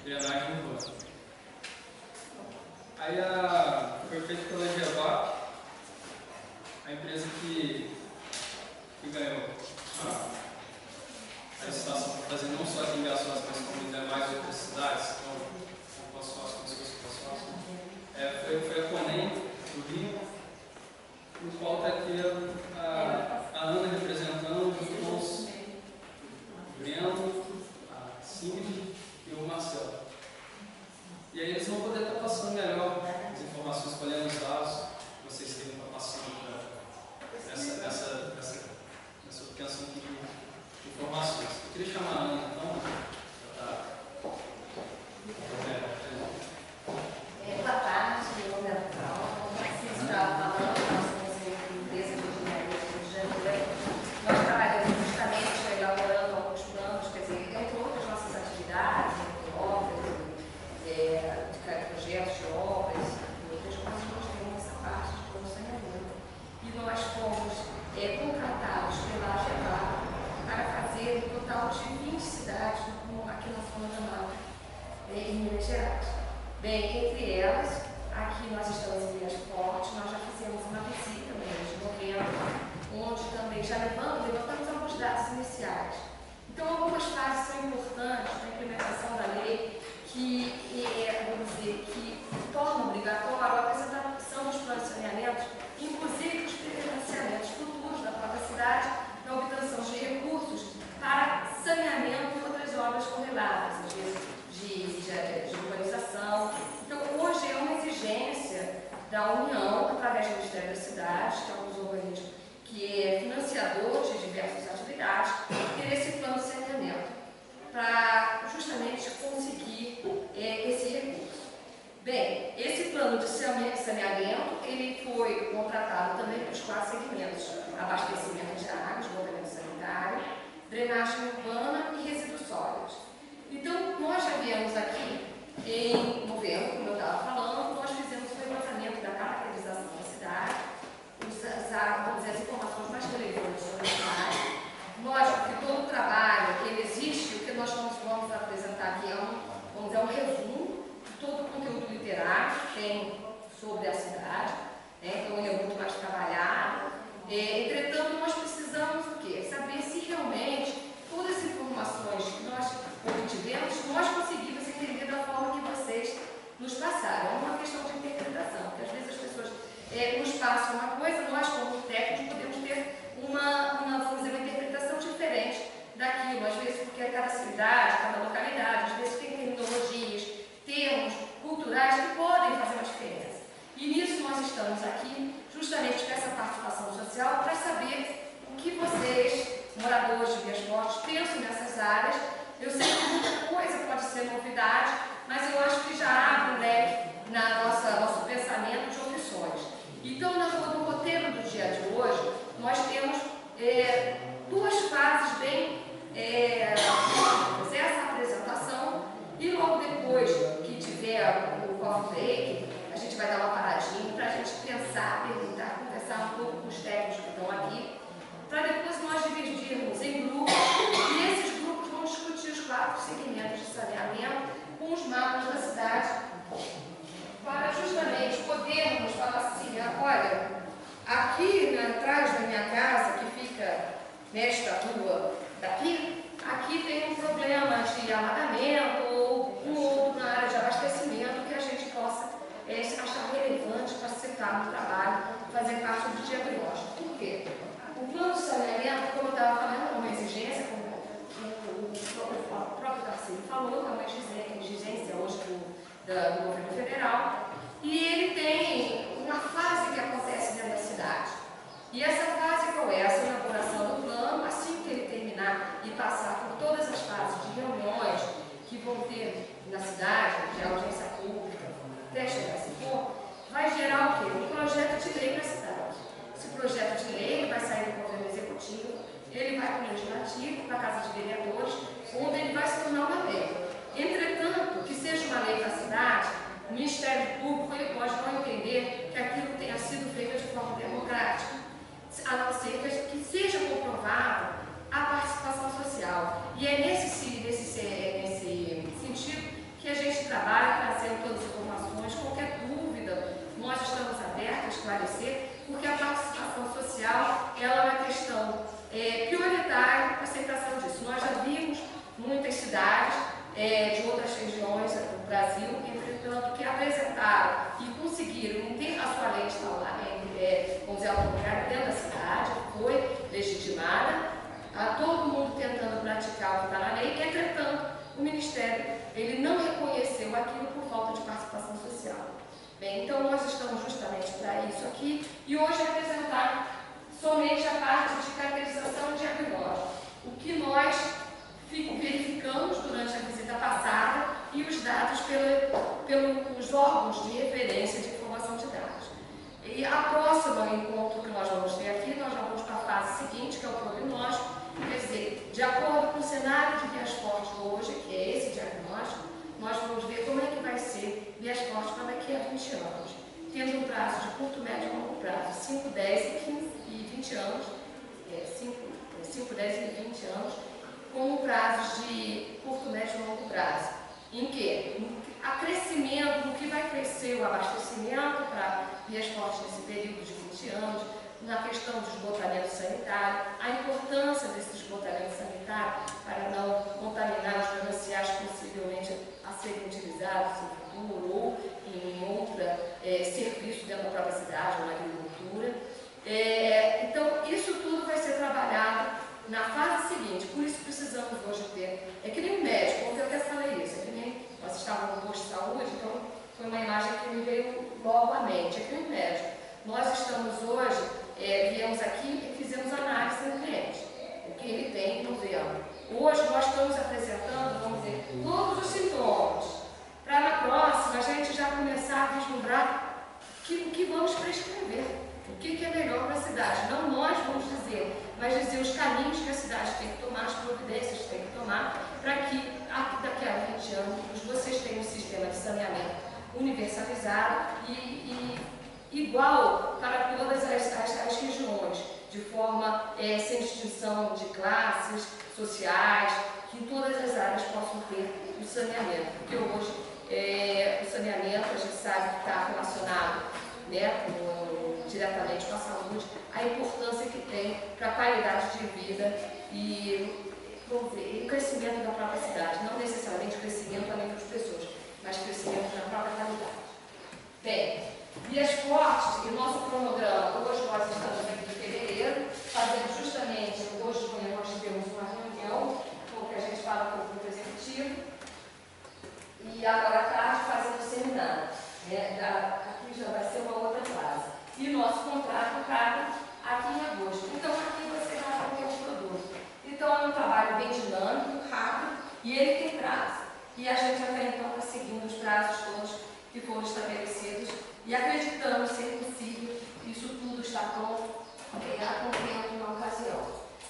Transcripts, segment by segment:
drenagem urbana. Aí foi feito pela GEVAP, a empresa que ganhou a licitação para fazer não só aqui em Viçosa, mas como em demais outras cidades, então, como se fosse foi a CONEM do Rio, no qual está aqui a Ana representando os Breno, a Cindy e o Marcelo. E aí eles vão poder estar passando melhor as informações, colhendo os dados que vocês têm para passando nessa obtenção aqui de informações. Eu queria chamar a Ana, então, boa tarde, meu nome é Ana Paula. Como vocês estavam falando, nós somos uma empresa de engenharia do Rio de Janeiro. Nós trabalhamos justamente elaborando alguns planos, quer dizer, entre outras nossas atividades, obras, de projetos de obras, outras coisas, nós temos essa parte de planejamento. E nós fomos contratados pela GEVAP para fazer um total de 20 cidades aqui na zona da Mata, em Minas Gerais. Bem, entre elas, aqui nós estamos em Minas Forte, nós já fizemos uma visita no mês de novembro, onde também já levantamos alguns dados iniciais. Então, algumas fases são importantes na implementação da lei, que, vamos dizer, que torna obrigatório a apresentação dos planos de saneamento, inclusive os financiamentos futuros da própria cidade, na obtenção de recursos para saneamento e outras obras correlatas, às vezes de urbanização. Então, hoje é uma exigência da União, através do Ministério das Cidades, que é um dos organismos que é financiador de diversas atividades, ter esse plano de saneamento, para justamente conseguir esse recurso. Bem, esse plano de saneamento, ele foi contratado também para os 4 segmentos: abastecimento de água, esgotamento sanitário, drenagem urbana e resíduos sólidos. Então, nós já viemos aqui em novembro, como eu estava falando, nós fizemos o levantamento da caracterização da cidade, vamos dizer, as informações mais relevantes sobre a cidade. Lógico que todo o trabalho, ele existe, o que nós vamos apresentar aqui é um resumo de todo o conteúdo literário que tem sobre a cidade, né? Então ele é muito mais trabalhado. Entretanto, nós precisamos o quê? Saber se realmente todas as informações que nós obtivemos, nós conseguimos entender da forma que vocês nos passaram. É uma questão de interpretação, porque às vezes as pessoas nos passam uma coisa, nós como técnicos podemos ter vamos dizer, uma interpretação diferente daquilo, às vezes porque cada cidade, cada localidade, às vezes tem terminologias, termos culturais que podem fazer uma diferença. E nisso nós estamos aqui justamente com essa participação social para saber o que vocês, moradores de Vias Fortes, pensam nessas áreas. Eu sei que muita coisa pode ser novidade, mas eu acho que já abre um leque na nosso pensamento de opções. Então, no roteiro do dia de hoje, nós temos 2 fases bem essa apresentação, e logo depois que tiver o coffee break, a gente vai dar uma paradinha para a gente pensar, perguntar, conversar um pouco com os técnicos que estão aqui, para depois nós dividirmos em grupos, e esses grupos vão discutir os 4 segmentos de saneamento com os mapas da cidade, para justamente podermos falar assim: olha, aqui atrás da minha casa, que fica nesta rua daqui, aqui tem um problema de alagamento ou um outro na área de abastecimento que a gente possa achar relevante para citar no trabalho, fazer parte do diagnóstico. Por quê? O plano de saneamento, como eu estava falando, é uma exigência, como o próprio Tarcísio falou, é uma exigência hoje do governo federal, e ele tem uma fase que acontece dentro da cidade. E essa fase qual é? Essa elaboração do plano, assim que ele terminar e passar por todas as fases de reuniões que vão ter na cidade, de audiência pública, até chegar a esse ponto, vai gerar o quê? Um projeto de lei para a cidade. Esse projeto de lei vai sair do governo executivo, ele vai para o legislativo, para a Casa de Vereadores, onde ele vai se tornar uma lei. Entretanto, que seja uma lei para a cidade, o Ministério Público ele pode não entender que aquilo tenha sido feito de forma democrática, a não ser que seja comprovado a participação social. E é nesse sentido de outras regiões do Brasil, entretanto, que apresentaram e conseguiram ter a sua lei instalada, vamos dizer, autorizada dentro da cidade, foi legitimada, todo mundo tentando praticar o que está na lei, entretanto, o Ministério ele não reconheceu aquilo por falta de participação social. Bem, então nós estamos justamente para isso aqui e hoje apresentar somente a parte de caracterização e diagnóstico, o que nós verificamos durante a visita passada e os dados pelos órgãos de referência de informação de dados. E a próxima encontro que nós vamos ter aqui, nós já vamos para a fase seguinte, que é o prognóstico, quer dizer, de acordo com o cenário de Vias Fortes hoje, que é esse diagnóstico, nós vamos ver como é que vai ser Vias Fortes para daqui a 20 anos, tendo um prazo de curto, médio e longo prazo, 5, 10 e 20 anos, 5, 10 e 20 anos, com prazos de curto, médio e longo prazo, em que há crescimento, no que vai crescer o abastecimento para Vias Fortes nesse período de 20 anos, na questão do esgotamento sanitário, a importância desse esgotamento sanitário para não contaminar os mananciais possivelmente a serem utilizados em futuro ou em outro serviço dentro da própria cidade ou na agricultura. Então, isso tudo vai ser trabalhado na fase seguinte, por isso precisamos hoje ter, é que nem um médico, ontem eu até falei isso, é que nem nós estávamos no posto de saúde, então foi uma imagem que me veio logo à mente, é que nem um médico. Nós estamos hoje, viemos aqui e fizemos análise no cliente, o que ele tem no problema. Hoje nós estamos apresentando, vamos dizer, todos os sintomas, para na próxima a gente já começar a vislumbrar o que vamos prescrever, o que é melhor para a cidade. Não nós vamos dizer, mas dizer os caminhos que a cidade tem que tomar, as providências que tem que tomar, para que daqui a 20 anos vocês tenham um sistema de saneamento universalizado e igual para todas as regiões, de forma sem distinção de classes sociais, que em todas as áreas possam ter o saneamento, porque hoje o saneamento a gente sabe que está relacionado, né, diretamente com a saúde, a importância que tem para a qualidade de vida e o crescimento da própria cidade, não necessariamente crescimento além das pessoas, mas crescimento na própria qualidade. Bem, Vias Fortes, e nosso cronograma, hoje nós estamos aqui em fevereiro, fazendo justamente, hoje de manhã nós tivemos uma reunião, com o que a gente fala com o grupo executivo, e agora à tarde fazendo o seminário. Aqui já vai ser uma outra fase. E o nosso contrato cabe aqui em agosto. Então aqui você já vai ter um produto. Então é um trabalho bem dinâmico, rápido, e ele tem prazo. E a gente até então está seguindo os prazos todos que foram estabelecidos e acreditamos ser possível, isso tudo está pronto a contento na ocasião.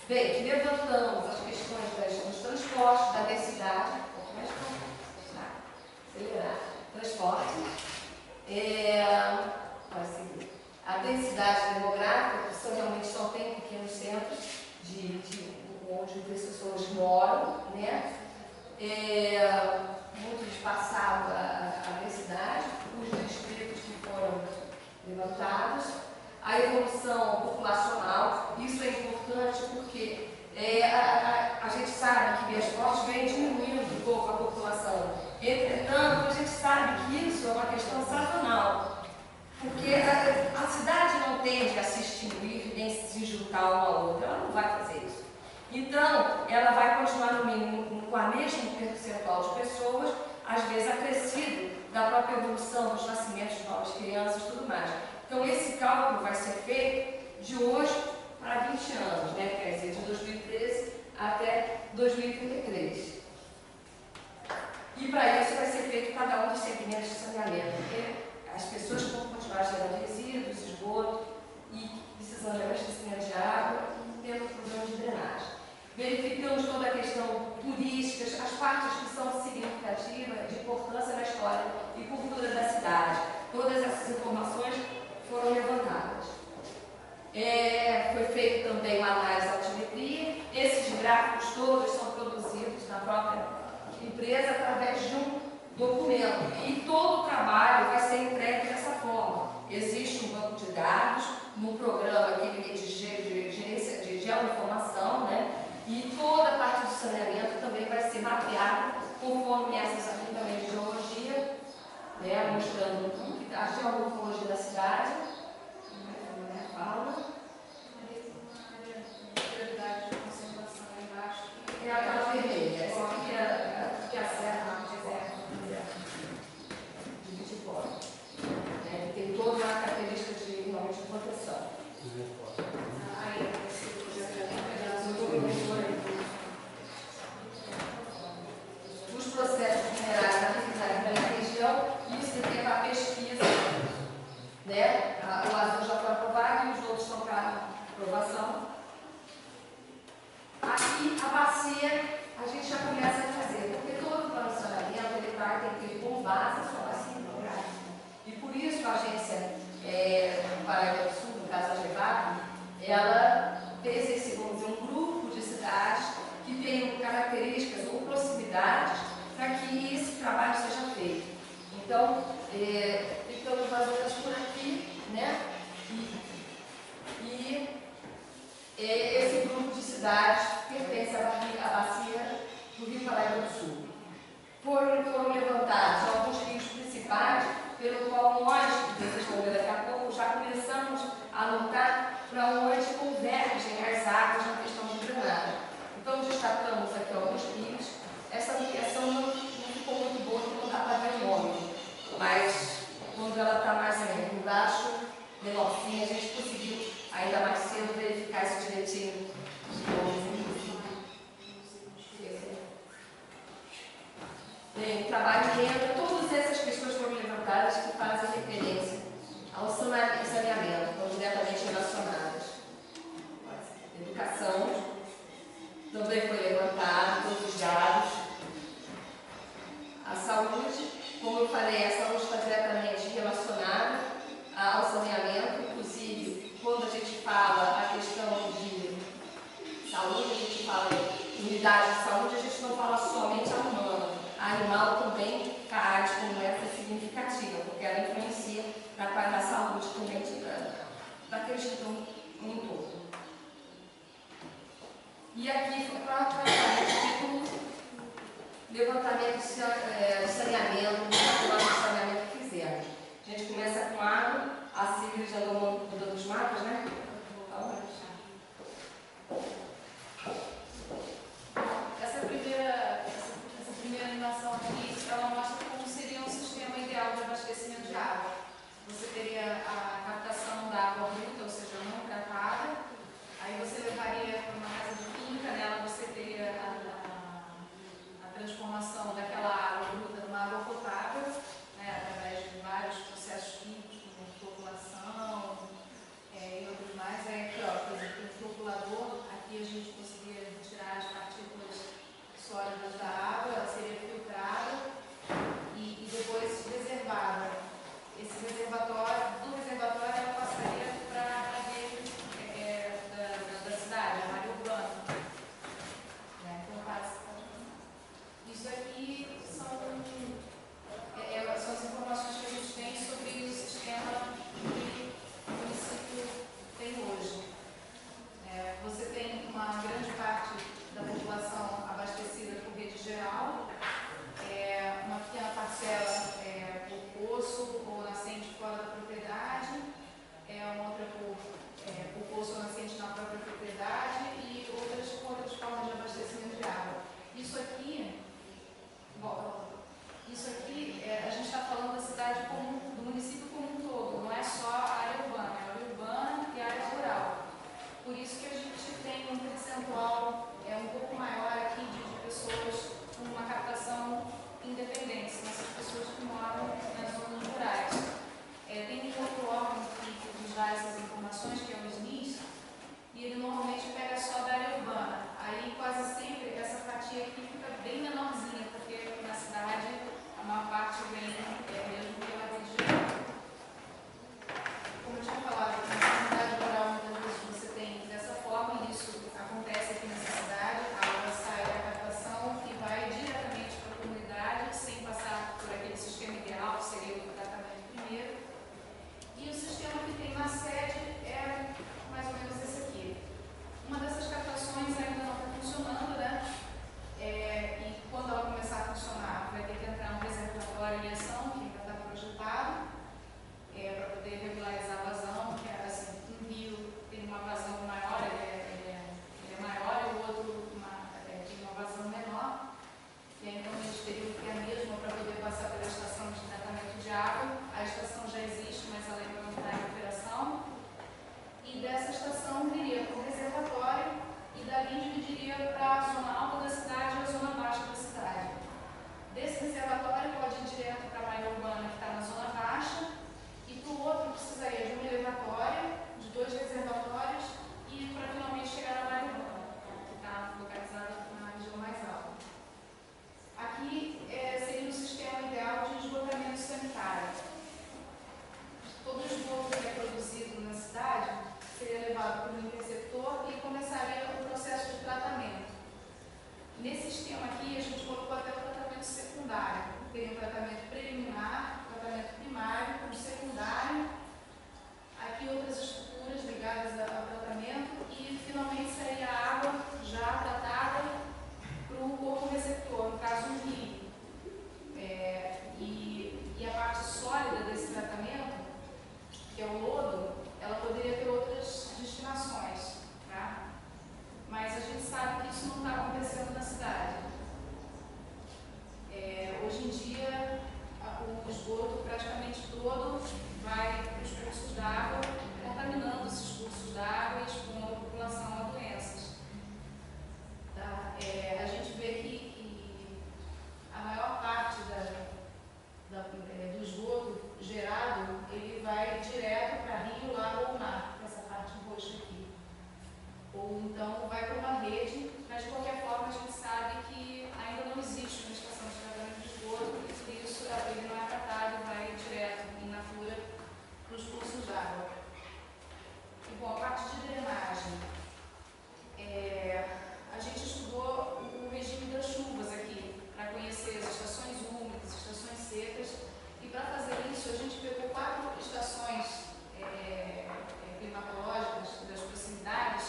Bem, levantamos as questões dos transportes, da densidade, transporte, a densidade demográfica, que realmente só tem pequenos centros onde as pessoas moram, né? Muito espaçado a densidade, os distritos que foram levantados, a evolução populacional, isso é importante porque a gente sabe que Vias Fortes vem diminuindo um pouco a população. Entretanto, a gente sabe que isso é uma questão sazonal, porque a cidade não tende a se extinguir nem se juntar uma a outra, ela não vai fazer isso. Então, ela vai continuar no mínimo com a mesma percentual de pessoas, às vezes acrescido da própria evolução dos nascimentos de novas crianças e tudo mais. Então, esse cálculo vai ser feito de hoje para 20 anos, né? Quer dizer, de 2013 até 2033. E para isso vai ser feito cada um dos segmentos de saneamento, porque as pessoas vão continuar gerando resíduos, esgoto e precisando de abastecimento de água e tendo problema de drenagem. Verificamos toda a questão turística, as partes que são significativas, de importância na história e cultura da cidade. Todas essas informações foram levantadas. Foi feito também uma análise de altimetria. Esses gráficos todos são produzidos na própria empresa através de um documento. E todo o trabalho vai ser entregue dessa forma. Existe um banco de dados, no programa de geoinformação, né? E toda a parte do saneamento também vai ser mapeada conforme nome essas aqui também de geologia, né, mostrando a geomorfologia da cidade, né, fala. Prioridade de conservação embaixo. É aquela vermelha, essa aqui é a serra de Bitipó. Tem toda uma característica de nome de proteção. Aí, Os processos minerais na região, isso aqui é para pesquisa, né? O azul já foi aprovado e os outros estão para aprovação. Aqui a bacia a gente já começa a fazer, porque todo o planejamento ele vai ter que ter como base a sua bacia hidrográfica. E por isso a agência do Paraíba do Sul, no caso a GEVAP, ela fez um grupo de cidades que tenham características ou proximidades para que esse trabalho seja feito. Então, ficamos mais ou menos por aqui, né? Esse grupo de cidades pertence à bacia do Rio Paraíba do Sul. Foram levantados alguns rios principais, pelo qual nós, que vocês vão ver daqui a pouco, já começamos a anotar para onde convergem as águas na questão de drenagem. Então, destacamos aqui alguns rios. Essa ampliação não ficou muito boa, porque não dá para ver o nome, mas quando ela está mais embaixo, menorzinha, a gente conseguiu ainda mais cedo verificar isso direitinho. Bem, o trabalho lembra, todas essas questões foram levantadas que fazem referência ao saneamento, estão diretamente relacionadas. Educação também foi levantado, todos os dados. A saúde, como eu falei, a saúde está diretamente relacionada ao saneamento, inclusive quando a gente fala a questão de saúde, a gente fala em unidade de saúde, a gente não fala somente a humana. A animal também cai como essa significativa, porque ela influencia na saúde também daqueles que estão no entorno. E aqui foi para o levantamento de saneamento, de saneamento que fizemos. A gente começa com água, a Silvia já andou mudando os mapas, né? Essa primeira animação aqui, ela mostra como seria um sistema ideal de abastecimento de água. Você teria a captação da água bruta, ou seja, não tratada. Aí você levaria para uma casa de finca, nela você teria a transformação daquela água bruta numa água potável, né, através de vários processos químicos, como floculação e outros mais. Aí aqui, ó, por exemplo, o floculador, aqui a gente conseguiria retirar as partículas sólidas da água, ela seria filtrada e depois reservada. Esse reservatório, do reservatório ela passaria para a rede da cidade, a área urbana. Né? Então, isso aqui são as informações que a gente tem sobre o sistema que o município tem hoje. Você tem uma grande parte da população abastecida por rede geral, uma pequena parcela por poço ou nascente fora da propriedade, uma outra por poço ou nascente na própria propriedade e outras formas de abastecimento de água. Isso aqui, a gente está falando da cidade comum, do município como um todo, não é só a área urbana e a área rural. Por isso que a gente tem um percentual um pouco maior aqui de pessoas com uma captação independente, são essas pessoas que moram nas zonas rurais. Tem um outro órgão que nos dá essas informações, que é o SNIS, e ele normalmente pega só da área urbana. Aí quase sempre essa fatia aqui fica bem menorzinha, porque na cidade a maior tem o tratamento preliminar, o tratamento primário, o secundário, aqui outras estruturas ligadas ao tratamento e finalmente seria a água já tratada para o corpo receptor, no caso um rio. E a parte sólida desse tratamento, que é o lodo, ela poderia ter outras destinações, tá? Mas a gente sabe que isso não está acontecendo na cidade. Hoje em dia, o esgoto praticamente todo vai para os cursos d'água, contaminando esses cursos d'água e expondo a população a doenças. Tá? A gente vê que a maior parte do esgoto gerado, ele vai direto para rio, lago ou mar, essa parte roxa aqui. Ou então vai para uma rede, mas de qualquer forma a gente sabe que ainda não existe uma estação de tratamento de esgoto e por isso ele não é tratado, vai direto in natura para os cursos d'água. E bom, a parte de drenagem. A gente estudou o regime das chuvas aqui, para conhecer as estações úmidas, estações secas, e para fazer isso a gente pegou 4 estações climatológicas das proximidades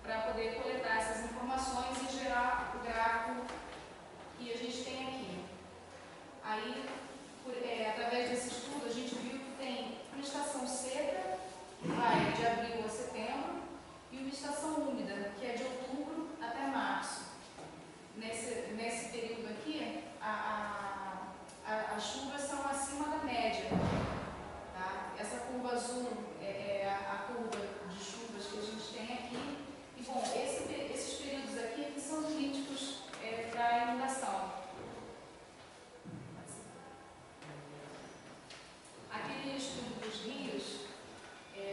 para poder coletar essas informações e gerar o gráfico que a gente tem aqui. Aí, através desse estudo, a gente viu que tem uma estação seca, que vai de abril a setembro, e uma estação úmida, que é de outubro até março. Nesse período aqui, as chuvas são acima da média. Tá? Essa curva azul é a curva de chuvas que a gente tem aqui. E, bom, esses períodos aqui que são críticos para a inundação. Aquele estudo dos rios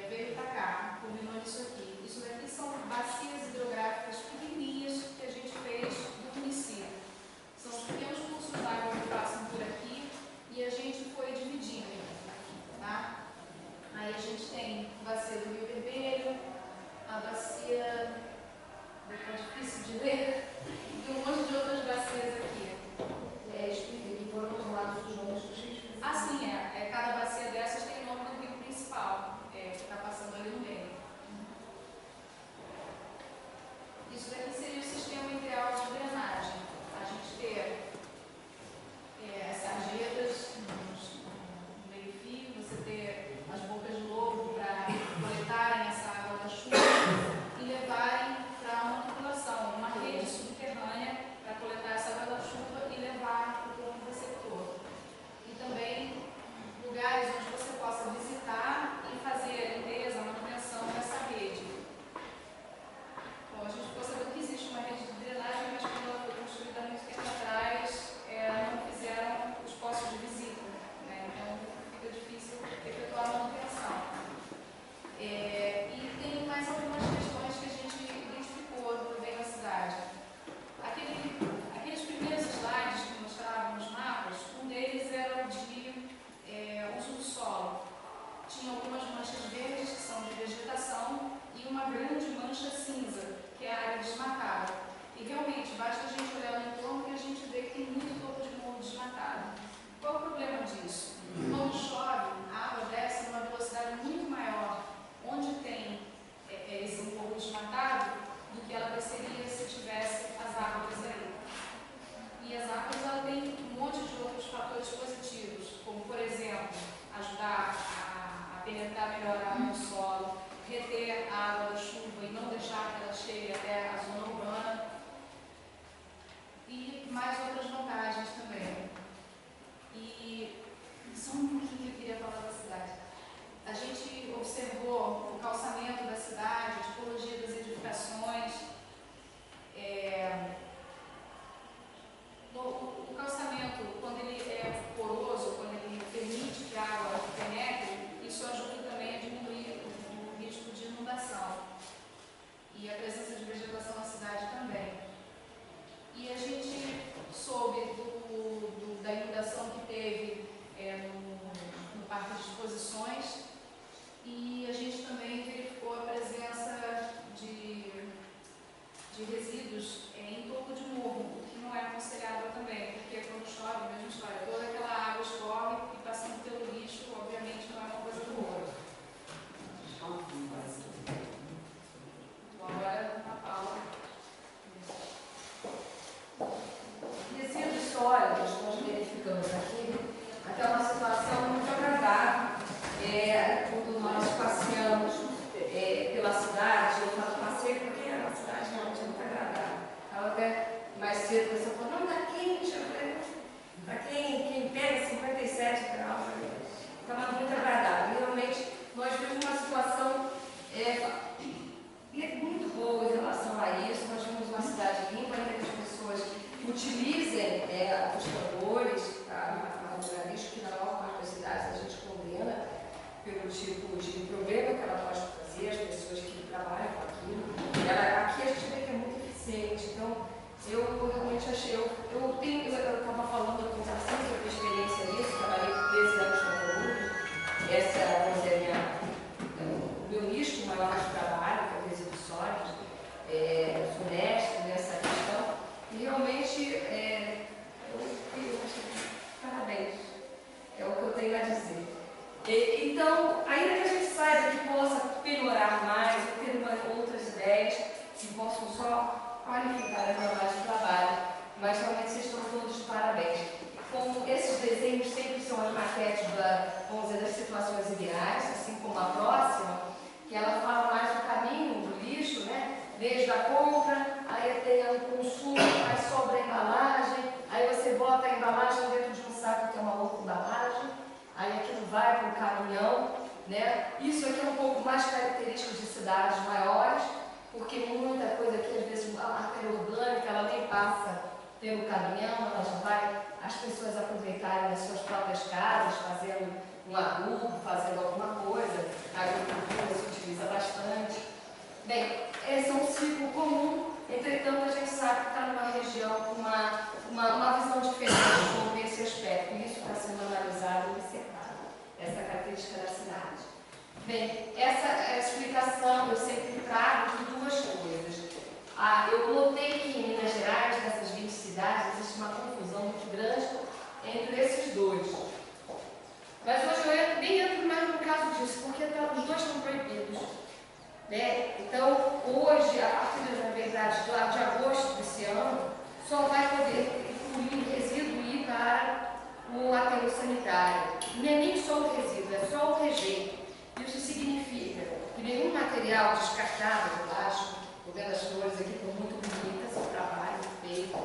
veio para cá, culminou nisso aqui. Isso daqui são bacias hidrográficas pequenininhas que a gente fez do município. São os pequenos cursos d'água que passam por aqui e essa é o meu nicho maior de trabalho, que é o resíduos sólidos, sou mestre nessa questão, e realmente parabéns, é o que eu tenho a dizer. Então, ainda que a gente saiba que possa melhorar mais, ter outras ideias, que possam só qualificar as normas de trabalho, mas realmente vocês estão todos de parabéns. Como esses desenhos sempre são as maquetes vamos dizer, das situações ideais, assim como a próxima, que ela fala mais do caminho do lixo, né? Desde a compra, aí tem o consumo, aí sobra a embalagem, aí você bota a embalagem dentro de um saco que é uma outra embalagem, aí aquilo vai para o caminhão, né? Isso aqui é um pouco mais característico de cidades maiores, porque muita coisa aqui, às vezes, a matéria orgânica, ela nem passa pelo caminhão, ela já vai as pessoas aproveitarem nas suas próprias casas, fazendo um adubo, fazendo alguma coisa. A agricultura se utiliza bastante. Bem, esse é um ciclo comum, entretanto, a gente sabe que está numa região com uma visão diferente sobre esse aspecto, e isso está sendo analisado e observado, essa característica da cidade. Bem, essa explicação eu sempre trago de duas coisas. Eu notei que em Minas Gerais, dessas 20 cidades, existe uma confusão muito grande entre esses dois. Mas hoje eu nem entro mais no caso disso, porque os dois estão proibidos. Né? Então, hoje, a partir da verdade de agosto desse ano, só vai poder incluir resíduo e ir para o aterro sanitário. Não é nem só o resíduo, é só o rejeito. Isso significa que nenhum material descartável de plástico, estou vendo as flores aqui, estão muito bonitas, o trabalho feito,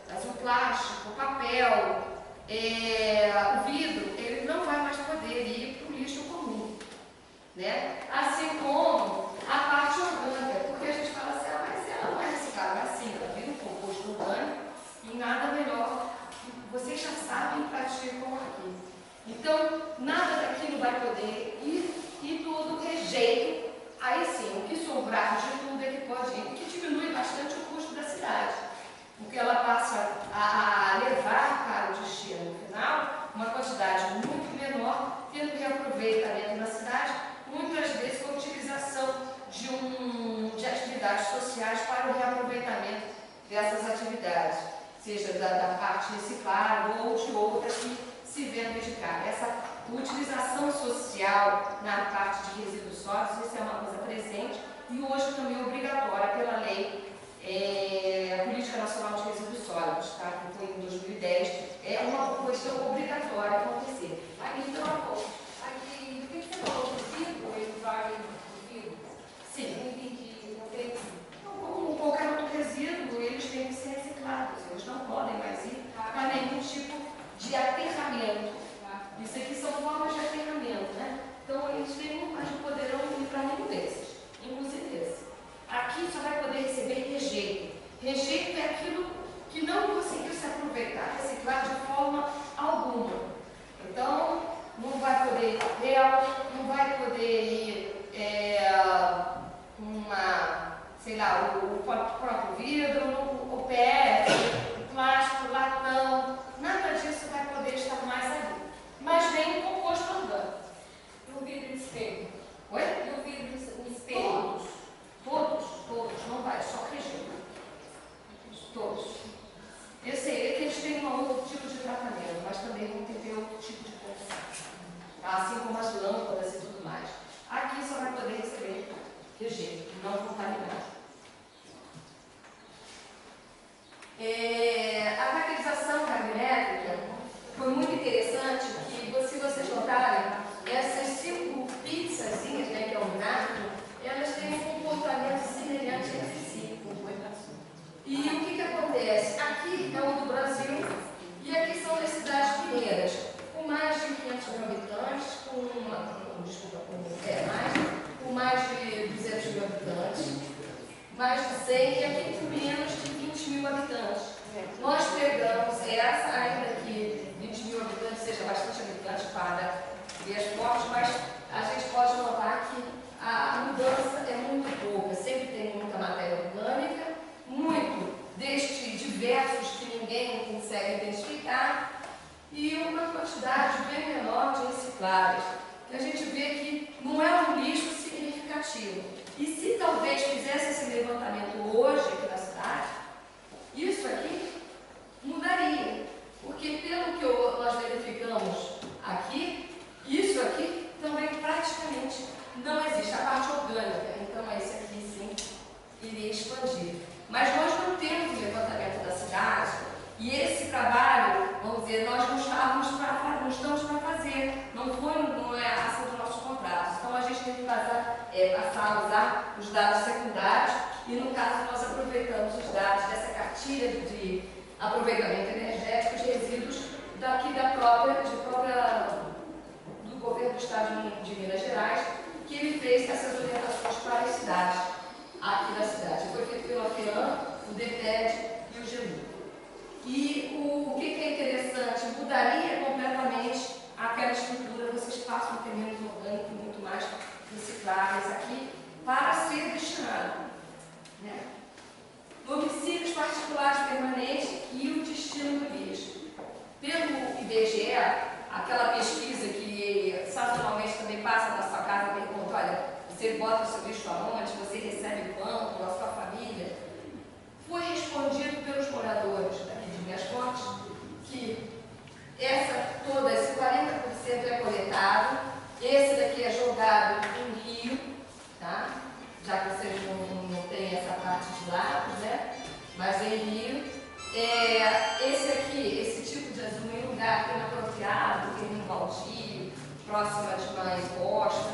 mas o plástico, o papel, o vidro, ele não vai mais poder ir para o lixo comum. Né? Assim como a parte orgânica, porque a gente fala assim, mas ela não é reciclável, mas sim, ela vira um composto orgânico e nada melhor. Vocês já sabem e praticam aqui. Então, nada daquilo vai poder ir e tudo rejeito. Aí sim, o que sobrar de tudo é que pode ir, o que diminui bastante o custo da cidade, porque ela passa a levar para o destino no final uma quantidade muito menor, tendo reaproveitamento na cidade, muitas vezes com a utilização de atividades sociais para o reaproveitamento dessas atividades, seja da parte reciclável ou de outras que se venham dedicar. Essa utilização social na parte de resíduos sólidos, isso é uma coisa presente e hoje também obrigatória pela lei Política Nacional de Resíduos Sólidos, tá? Que foi em 2010, é uma questão obrigatória acontecer. Então, aqui, do que você falou do vidro, ele vai do vidro? Sim. Eu entendi, não tem. Como qualquer outro resíduo, eles têm que ser reciclados, eles não podem mais ir para nenhum tipo de aterramento. Isso aqui são formas de aterramento, né? Então, eles mas não poderão ir para nenhum desses, inclusive esse. Aqui só vai poder receber rejeito. Rejeito é aquilo que não conseguiu se aproveitar, reciclar de forma alguma. Então, não vai poder ir papel, não vai poder ir o próprio vidro, o PF, o plástico, o latão, nada disso vai poder estar mais ali. Mas vem o composto orgânico. E o vidro em espelho? Oi? E o vidro em espelho? Todos, não vai, só rejeito. Todos. Eu sei que eles têm um outro tipo de tratamento, mas também vão ter outro tipo de condição. Assim como as lâmpadas e tudo mais. Aqui só vai poder receber rejeito, não contaminado. A caracterização gravimétrica foi muito interessante, que se vocês notarem, essas 5 pizzazinhas, né, que é o nátrico, elas têm um comportamento semelhante entre si. E o que acontece? Aqui é o do Brasil e aqui são das cidades mineiras, com mais de 500 mil habitantes, com mais de 200 mil habitantes, mais de 100 e aqui com menos de 20 mil habitantes. Nós pegamos essa, ainda que 20 mil habitantes seja bastante habitantes para Vias Fortes, mas a gente pode notar que a mudança é muito pouca, sempre tem muita matéria orgânica, muito destes diversos que ninguém consegue identificar e uma quantidade bem menor de recicláveis. que a gente vê que não é um lixo significativo. E se talvez fizesse esse levantamento hoje aqui na cidade, isso aqui mudaria. Porque pelo que nós verificamos aqui, isso aqui também praticamente não existe. A parte orgânica, então esse aqui sim iria expandir. Mas nós não temos o levantamento da cidade e esse trabalho, vamos dizer, nós não estamos para fazer. Não é a ação do nosso contrato. Então a gente tem que passar a usar os dados secundários e no caso nós aproveitamos os dados dessa cartilha de aproveitamento energético de resíduos daqui do governo do estado de Minas Gerais, que ele fez essas orientações para as cidades, aqui da cidade. Foi feito pelo AFEAM, o DEPED e o GEMU. E o que é interessante, mudaria completamente aquela estrutura, vocês passam terrenos orgânicos muito mais recicláveis aqui, para ser destinado. Né? Domicílios particulares permanentes e o destino do lixo. Pelo IBGE, aquela pesquisa que sazonalmente também passa na sua casa, pergunta, olha, você bota o seu lixo aonde, você recebe quanto, a sua família, foi respondido pelos moradores daqui de Minhas Fontes que todo esse 40% é coletado, esse daqui é jogado em rio, tá? Já que vocês não têm essa parte de lápis, né? Mas em rio. Esse aqui, esse tipo de azul em lugar inapropriado, terreno baldio, próxima de uma encosta,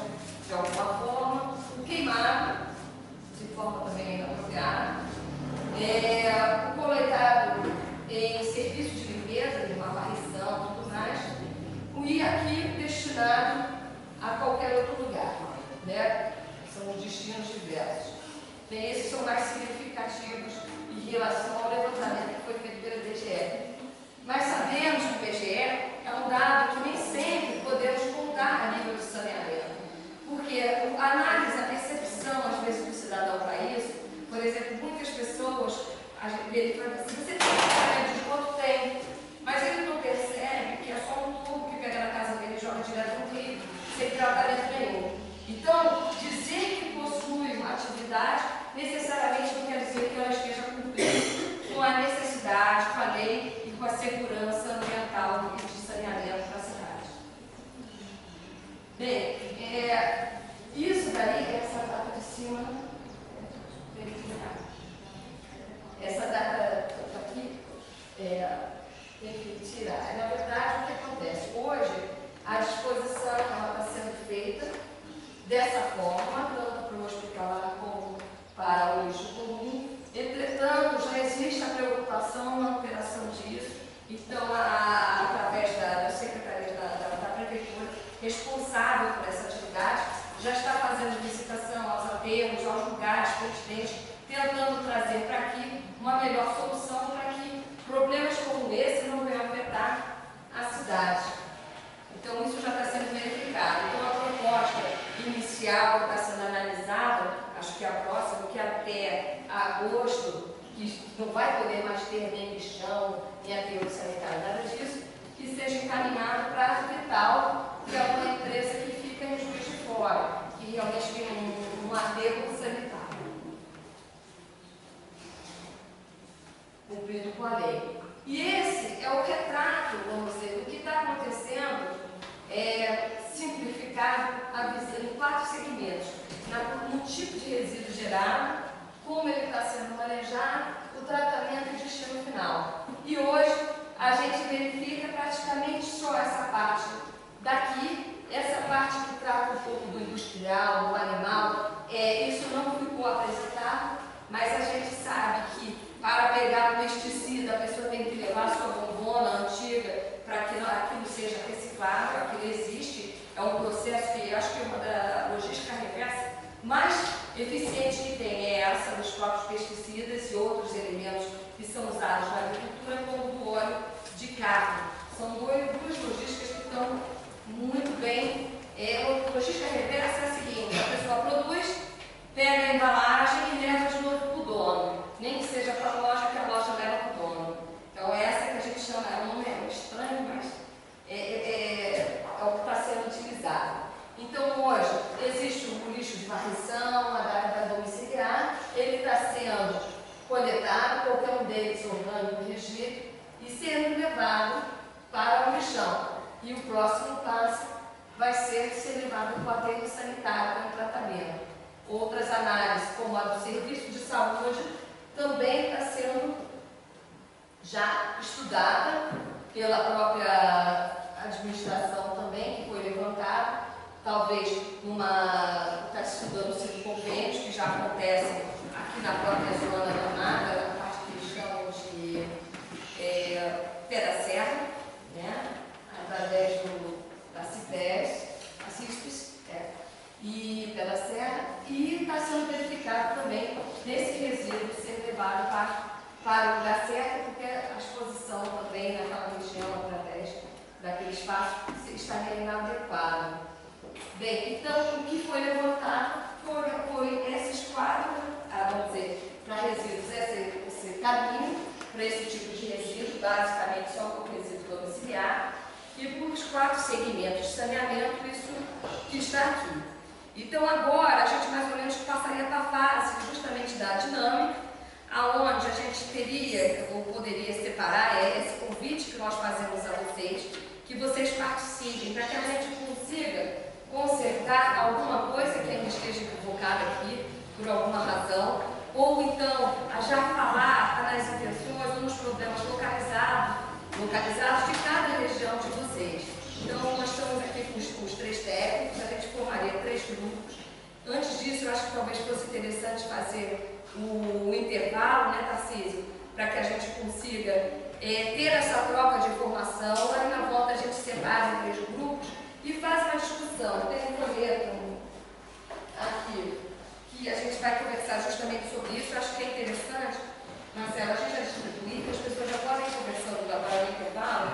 de alguma forma, o queimado, de forma também inapropriada, o coletado em serviço de limpeza, de uma varrição e tudo mais, e aqui destinado a qualquer outro lugar, né? São destinos diversos. Esses são mais significativos em relação ao levantamento que foi feito pelo IBGE. Mas sabemos que o IBGE é um dado que nem sempre podemos contar a nível de saneamento, porque a análise, a percepção, às vezes, do cidadão para isso, por exemplo, muitas pessoas, ele fala assim, você tem saneamento de esgoto? Tem, mas ele não percebe que é só um tubo que pega na casa dele e joga direto no rio, sem tratamento nenhum. Então, dizer que possui uma atividade necessariamente não quer dizer que ela esteja cumprindo com a necessidade, com a lei e com a segurança ambiental e de saneamento da cidade. Bem, isso daí, essa data de cima, essa data aqui, tem que tirar. Na verdade, o que acontece? Hoje, a disposição está sendo feita dessa forma, tanto para o hospitalar como para o lixo comum. Entretanto, já existe a preocupação na operação disso. Então, através da Secretaria da Prefeitura, responsável por essa atividade, já está fazendo visitação aos aterros, aos lugares pertinentes, tentando trazer para aqui uma melhor solução para que problemas como esse não venham afetar a cidade. Então, isso já está sendo verificado. Então, a proposta inicial que está sendo analisada, acho que é a próxima, que até agosto, que não vai poder mais ter nem lixão, nem aterro sanitário, nada disso, que seja encaminhado para a Vital, que é uma empresa que fica em Juiz de Fora, que realmente tem um aterro sanitário, cumprido com a lei. E esse é o retrato, vamos dizer, do que está acontecendo, simplificado em 4 segmentos. No tipo de resíduo gerado, como ele está sendo manejado, o tratamento e o destino final. E hoje a gente verifica praticamente só essa parte daqui, essa parte que trata um pouco do industrial, do animal, isso não ficou apresentado, mas a gente sabe que para pegar o pesticida, a pessoa tem que levar a sua bombona antiga para que aquilo seja reciclável, aquilo existe, é um processo que acho que é uma da logística reversa mais eficiente que tem, é essa dos próprios pesticidas e outros elementos que são usados na agricultura, como o do óleo de carne. São duas logísticas que estão muito bem. A logística reversa é a seguinte: a pessoa produz, pega a embalagem e leva de novo para o dono. Nem que seja para a loja, que a loja leva para o dono. Então, essa que a gente chama, o nome é estranho, mas é o que está sendo utilizado. Então, hoje, existe o lixo de varrição, da domiciliar, ele está sendo coletado, qualquer um deles orgânico regido, e sendo levado para o lixão. E o próximo passo vai ser levado para o aterro sanitário para tratamento. Outras análises, como a do serviço de saúde, também está sendo já estudada pela própria administração também, que foi levantada, talvez está estudando-se convênios que já acontecem aqui na própria zona da mata, na parte que eles chamam de Pé da Serra, né? Através da CIPES, a CISPES, e Pé da Serra, e está sendo verificado também desse resíduo ser levado para o lugar certo, porque a exposição também naquela região, através daquele espaço, estaria inadequado. Bem, então o que foi levantado foi esses quatro, vamos dizer, para resíduos, esse caminho para esse tipo de resíduo, basicamente só para o resíduo domiciliar, e por os 4 segmentos de saneamento, isso que está aqui. Então agora a gente mais ou menos passaria para a fase justamente da dinâmica, aonde a gente teria, ou poderia separar, esse convite que nós fazemos a vocês, que vocês participem, para que a gente consiga consertar alguma coisa que ainda esteja equivocada aqui, por alguma razão, ou então a já falar nas intenções ou nos problemas localizados de cada região de vocês. Então, nós estamos aqui com os 3 técnicos, a gente formaria 3 grupos. Antes disso, eu acho que talvez fosse interessante fazer o intervalo, né, Tarcísio, para que a gente consiga ter essa troca de informação. Aí, na volta, a gente separa em 3 grupos e faz uma discussão. Tem um folheto aqui que a gente vai conversar justamente sobre isso. Eu acho que é interessante, Marcelo, a gente já distribuir, que as pessoas já podem ir conversando agora no intervalo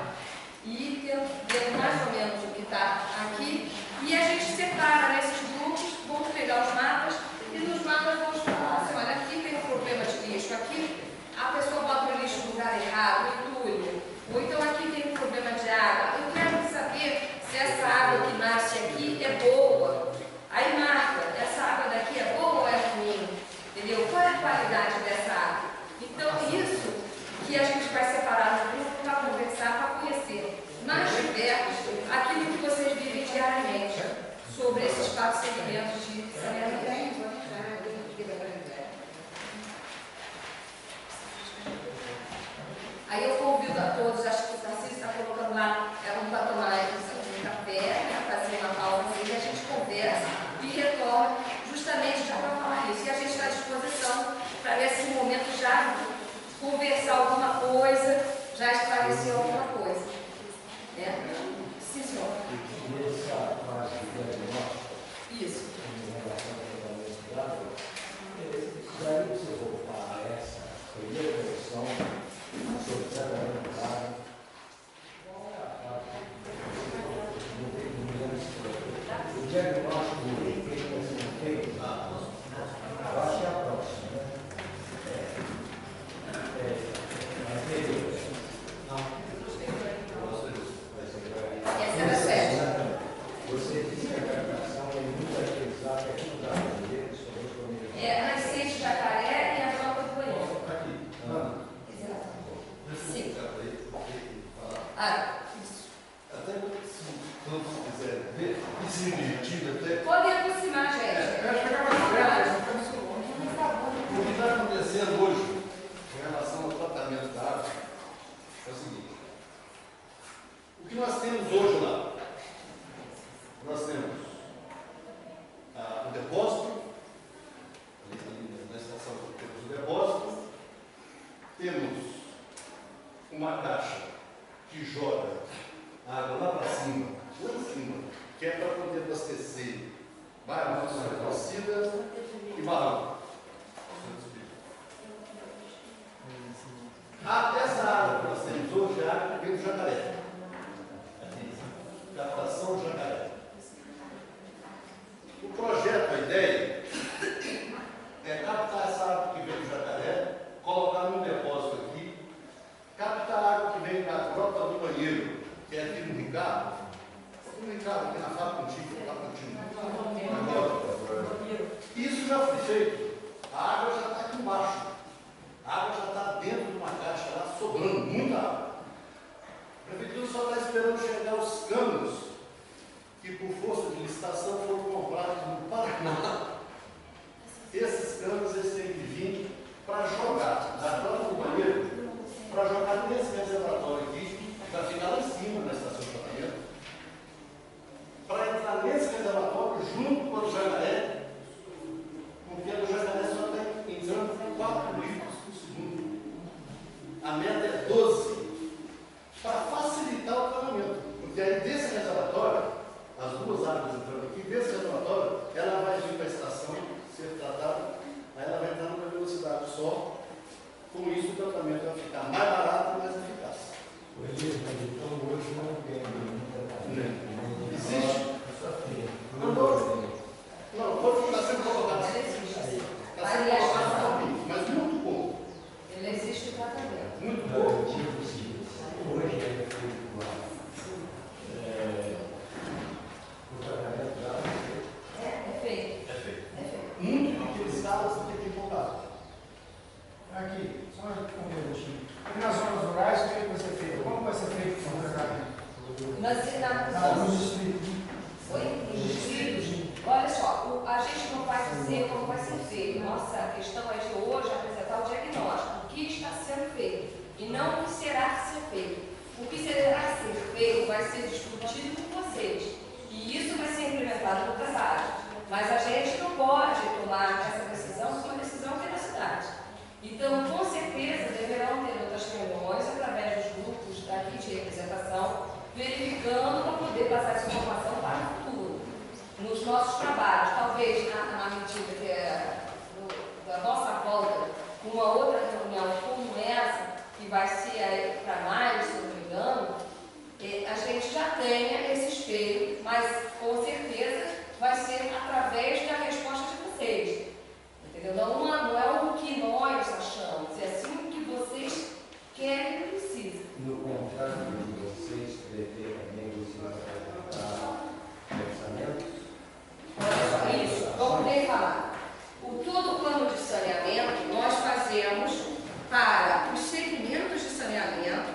e tendo mais ou menos o que está aqui. E a gente separa nesses grupos, vamos pegar os mapas e nos mapas vamos falar assim, olha, aqui tem um problema de lixo, aqui a pessoa bota o lixo no lugar errado, entulho, ou então aqui tem um problema de água. Eu quero saber se essa água que nasce aqui é boa. Aí marca, essa água daqui é boa ou é ruim? Entendeu? Qual é a qualidade dessa água? Então, isso que a gente vai separar no grupo para conversar, para conhecer mais de perto aquilo que vocês vivem diariamente sobre esses 4 segmentos de saneamento. Aí eu convido a todos, acho que o Tarcísio está colocando lá, vamos para tomar um café, né, fazer uma pausa e a gente conversa e retorna justamente já para falar isso. E a gente está à disposição para nesse momento já conversar alguma coisa, já esclarecer alguma coisa. Sim, senhor. Nessa fase do diagnóstico, Isso. em relação ao tratamento grave, daí você voltar a essa primeira versão sobre tratamento grave, qual é a parte do o diagnóstico que está sendo feito? Eu acho que é a próxima, né? Essa era a 7. Você disse que a captação é muito utilizada aqui no Brasil, sobre os problemas. A nascente de Jacaré e a Tropa do Banheiro. Aqui. Exato. Sim. Isso. Até se todos quiserem ver, isso me permitido até. Podem aproximar, gente. O que está acontecendo hoje em relação ao tratamento da água é o seguinte. O que nós temos hoje lá? Nós temos o depósito, ali na estação temos o depósito, temos uma caixa que joga a água lá para cima, que é para poder abastecer bairros, torcida e barranco. Essa água que nós temos hoje é a água que vem do Jacaré. Captação do Jacaré. O projeto, a ideia, é captar essa água que vem do Jacaré, colocar num depósito aqui, captar a água que vem da Grota do Banheiro, que é aqui no Ricardo, aqui na fábrica antiga, Isso já foi feito. A água já está aqui embaixo. A água já está dentro de uma caixa lá, sobrando muita água. A prefeitura só está esperando chegar os canos que, por força de licitação, foram comprados no Paraná. Esses canos eles têm que vir para jogar da planta do banheiro, para jogar nesse reservatório aqui, que vai ficar lá em cima na estação de tratamento, para entrar nesse reservatório junto com o jacaré, porque o jacaré só está entrando 4 litros por segundo. A meta é 12, para facilitar o tratamento, porque aí desse reservatório, as duas águas entrando aqui, desse reservatório, ela vai vir para a estação, ser tratada, aí ela vai entrar numa velocidade só. Com isso, o tratamento vai ficar mais barato e mais eficaz. O Elias, mas então hoje não tem muita. Existe? Não, pode estar sendo colocado. Está sendo colocado, mas muito pouco. Ele existe o tratamento. Muito pouco. Hoje é feito lá. O tratamento já É feito. É feito. É feito. Muito pequeno estado, você tem que poucar. Aqui, só um minutinho. Aqui nas zonas rurais, o que vai ser feito? Como vai ser feito o tratamento? Nos distritos. Nos distritos. Olha só, a gente não vai dizer como vai ser feito. Nossa questão é de hoje apresentar o diagnóstico, o que está sendo feito, e não o que será ser feito. O que será ser feito vai ser discutido com vocês, e isso vai ser implementado no trabalho. Mas a gente não pode tomar essa decisão, porque é uma decisão aqui da cidade. Então, com certeza, deverão ter outras reuniões através dos grupos daqui de representação, verificando para poder passar essa informação para o futuro. Nos nossos trabalhos, talvez na medida que é da nossa volta, uma outra reunião como essa, que vai ser aí para maio, se não me engano, a gente já tenha esse espelho, mas com certeza vai ser através da resposta de vocês. Entendeu? Não é o que nós achamos, é assim o que vocês querem e precisam. no contrato de vocês prevê também você apresentar orçamentos? Olha só, isso, vamos bem falar. Todo o plano de saneamento nós fazemos para os segmentos de saneamento,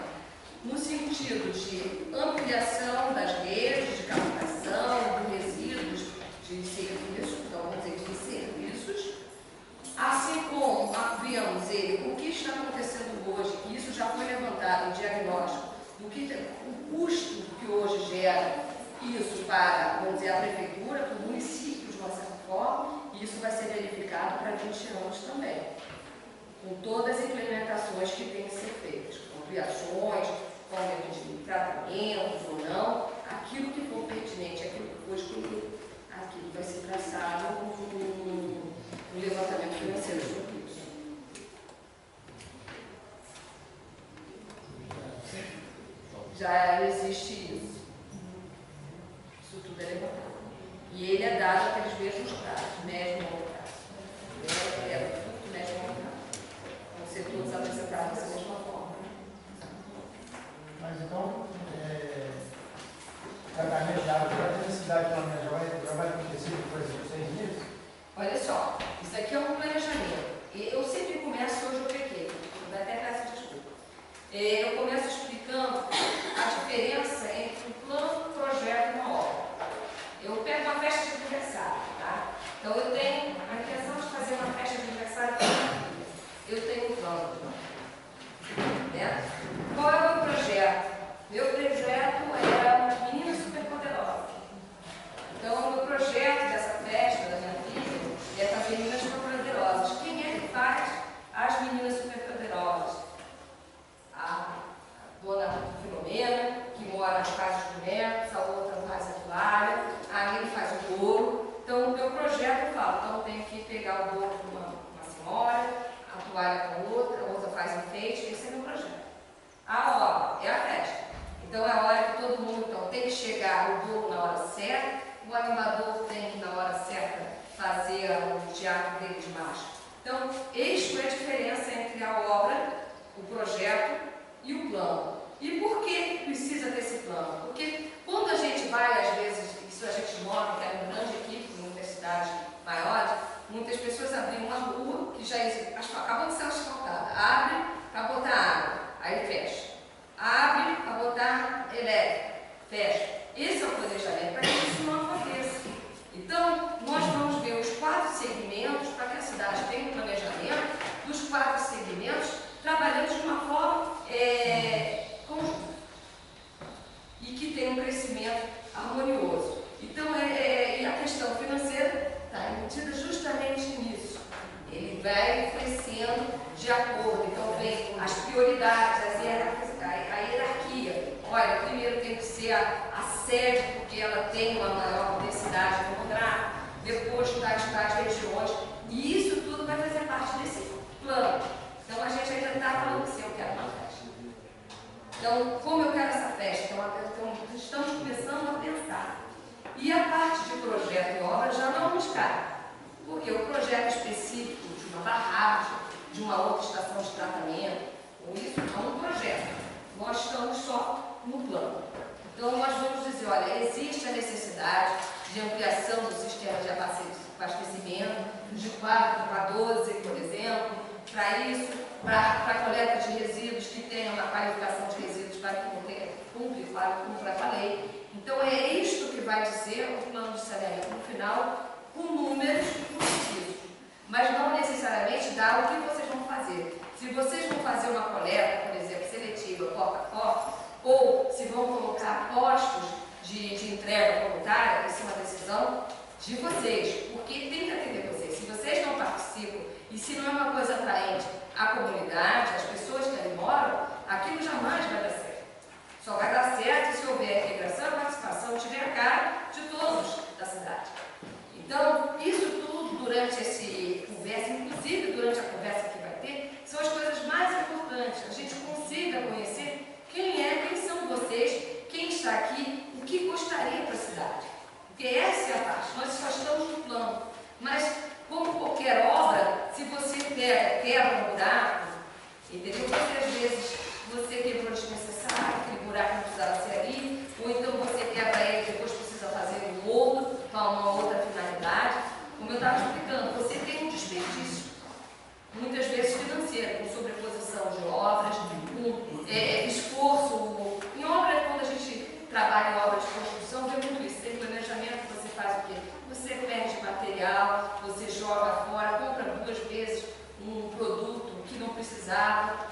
no sentido de ampliação das redes de captação, de resíduos de serviços, então vamos dizer de serviços, assim como vemos ele, o que está acontecendo hoje, e isso já foi levantado no diagnóstico, o custo que hoje gera isso para, vamos dizer, a prefeitura, para o município de uma certa forma, e isso vai ser verificado para 20 anos também, com todas as implementações que têm que ser feitas, ampliações, aumento de tratamentos ou não, aquilo que for pertinente, aquilo que for escolhido, aquilo vai ser traçado no levantamento financeiro sobre isso. Já existe isso. Isso tudo é levantado. E ele é dado aqueles mesmos prazos, médio e longo prazo. É curto, médio e longo prazo. Vão ser todos apresentados dessa mesma forma. Mas então, tratamento de água, a necessidade de planejamento já vai acontecer depois de 6 meses? Olha só, isso aqui é um planejamento. Eu sempre começo, hoje eu pequei, vou até peço desculpa. Eu começo explicando a diferença entre um plano, um projeto e uma obra. Eu pego uma festa de aniversário, tá? Então eu tenho a intenção de fazer uma festa de aniversário para minha filha. Eu tenho um plano, né? Qual é o meu projeto? Meu projeto é Menina Superpoderosa. Então o meu projeto dessa festa da minha filha é fazer Meninas Superpoderosas. Quem é que faz as Meninas Superpoderosas? A dona Filomena, que mora nas casas do netos, a outra faz a toalha, a ele faz o bolo. Então, no meu projeto eu falo, então eu tenho que pegar o bolo com uma senhora, a toalha com a outra faz enfeite, esse é o meu projeto. A obra é a festa. Então, é a hora que todo mundo tem que chegar o bolo na hora certa, o animador tem que, na hora certa, fazer o teatro dele de marcha. Então, eis qual é a diferença entre a obra, o projeto e o plano. E por que precisa desse plano? Porque quando a gente vai, às vezes, isso a gente nota que é uma grande equipe em universidades maiores, planejamento para que isso não aconteça. Então, nós vamos ver os 4 segmentos, para que a cidade tenha um planejamento dos 4 segmentos, trabalhando de uma forma conjunta e que tenha um crescimento harmonioso. Então, e a questão financeira está embutida justamente nisso. Ele vai crescendo de acordo, então vem as prioridades, a hierarquia. Olha, primeiro tem que ser a sede, porque ela tem uma maior densidade demográfica, depois tais regiões, e isso tudo vai fazer parte desse plano. Então a gente ainda está falando assim, eu quero uma festa. Então, como eu quero essa festa? Então estamos começando a pensar. E a parte de projeto e obra já não nos cabe, porque o projeto específico de uma barragem, de uma outra estação de tratamento, ou isso é um projeto. Nós estamos só no plano. Então nós vamos dizer, olha, existe a necessidade de ampliação do sistema de abastecimento, de 4 para 12, por exemplo, para isso, para a coleta de resíduos, que tenha uma qualificação de resíduos para que cumpra com a lei. Então é isto que vai dizer o plano de saneamento no final, com números precisos. Mas não necessariamente dá o que vocês vão fazer. Se vocês vão fazer uma coleta, por exemplo, seletiva, porta-a-porta, ou se vão colocar postos de entrega voluntária, isso é uma decisão de vocês, porque tem que atender vocês. Se vocês não participam e se não é uma coisa atraente à comunidade, às pessoas que ali moram, aquilo jamais vai dar certo. Só vai dar certo se houver integração e participação, tiver a cara de todos da cidade. Então, isso tudo durante essa conversa, inclusive durante a conversa que vai ter, são as coisas mais importantes. A gente consiga conhecer quem são vocês, quem está aqui, o que gostaria para a cidade. Porque essa é a parte, nós só estamos no plano. Mas, como qualquer obra, se você quebra um buraco, entendeu? Porque às vezes você quebrou desnecessário, aquele buraco não precisava ser ali, ou então você quebra ele e depois precisa fazer um outro, para uma outra finalidade. Como eu estava explicando, você tem um desperdício, muitas vezes financeiro, com sobreposição de obras, com esforço. Em obra, quando a gente trabalha em obra de construção, vê muito isso. Tem planejamento, você faz o quê? Você perde material, você joga fora, compra 2 vezes um produto que não precisava,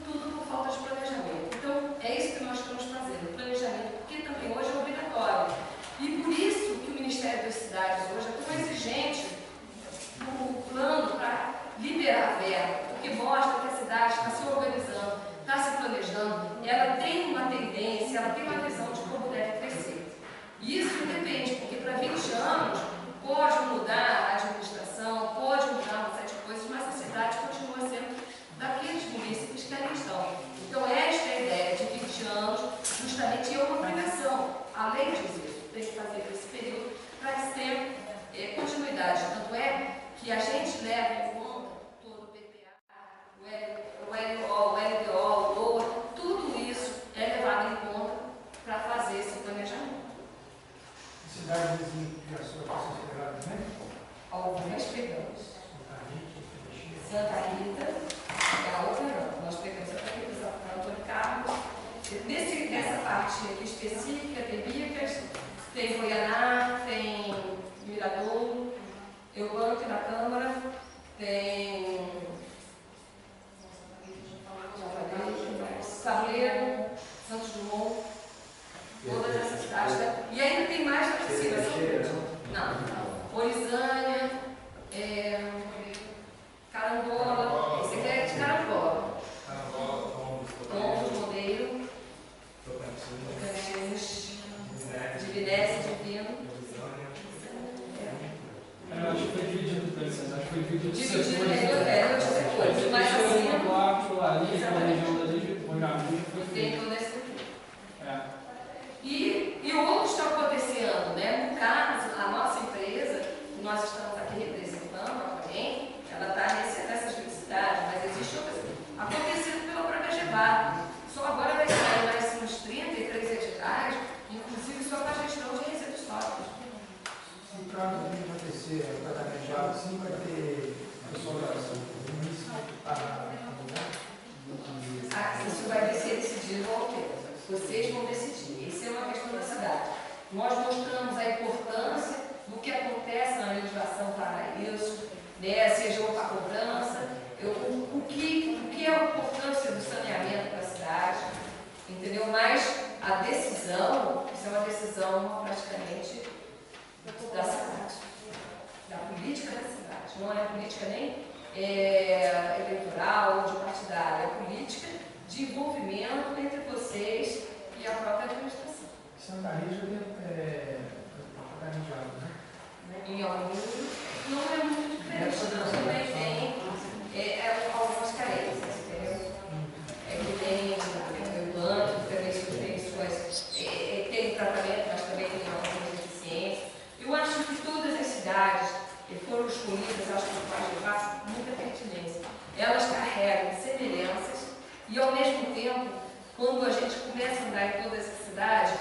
tudo por falta de planejamento. Então, é isso que nós estamos fazendo, planejamento, porque também hoje é obrigatório. E por isso que o Ministério das Cidades hoje é tão exigente no plano para liberar verba, porque mostra que a cidade está se organizando, está se planejando, ela tem uma tendência, ela tem uma visão de como deve crescer. E isso depende, porque para 20 anos pode mudar a administração, pode mudar uma série de coisas, mas a cidade continua sendo daqueles munícipes que ali estão. Então esta é a ideia de 20 anos, justamente é uma obrigação. A lei diz isso, tem que fazer esse período para ter continuidade. Tanto é que a gente leva em conta todo o PPA, o LO, o LDO, o LOA, tudo isso é levado em conta para fazer esse planejamento. Cidade vizinha que já são consideradas, né? Algumas pegamos. Santa Rita, a outra não. Nós pegamos Santa Rita, Santa Antônio Carlos. Nessa parte aqui específica, tem Bicas, tem Goianá, tem Miradouro, Eubanco na Câmara, tem Sableiro, Santos Dumont, todas essas cidades. E ainda tem mais lá de cima. Não. Orizânia, Carangola, esse aqui é de Carangola. Tombos, Rodeiro, Tocantins, Divinense, Divino. Eu acho que foi dividido, acho que foi dividido de setores, mas assim... a região da Mojamirim foi tem toda essa E o que está acontecendo, né? No caso, a nossa empresa, que nós estamos aqui representando alguém, ela está nessas felicidades, mas existe outras acontecendo pela própria GEVAR. Só agora vai sair mais uns 33 editais, inclusive só para a gestão de resíduos sólidos. Se o caso de acontecer, está planejado assim, vai ter pessoal da município para Isso vai ser decidido ao tempo. Vocês vão decidir. Isso é uma questão da cidade. Nós mostramos a importância do que acontece na legislação para isso, né? Seja a cobrança, o que é a importância do saneamento da cidade, entendeu? Mas a decisão, isso é uma decisão praticamente da cidade, da política da cidade. Não é política nem eleitoral ou de partidária, é política de envolvimento entre vocês e a própria administração. Santa Rita é organizado, né? Em alguns, não é muito diferente, não, também tem algumas carências, entendeu? Que tem banco, também tem tratamento, mas também tem algumas deficiências. Eu acho que todas as cidades que foram escolhidas, acho que pode levar muita pertinência. Elas carregam semelhanças e, ao mesmo tempo, quando a gente começa a andar em todas as cidades,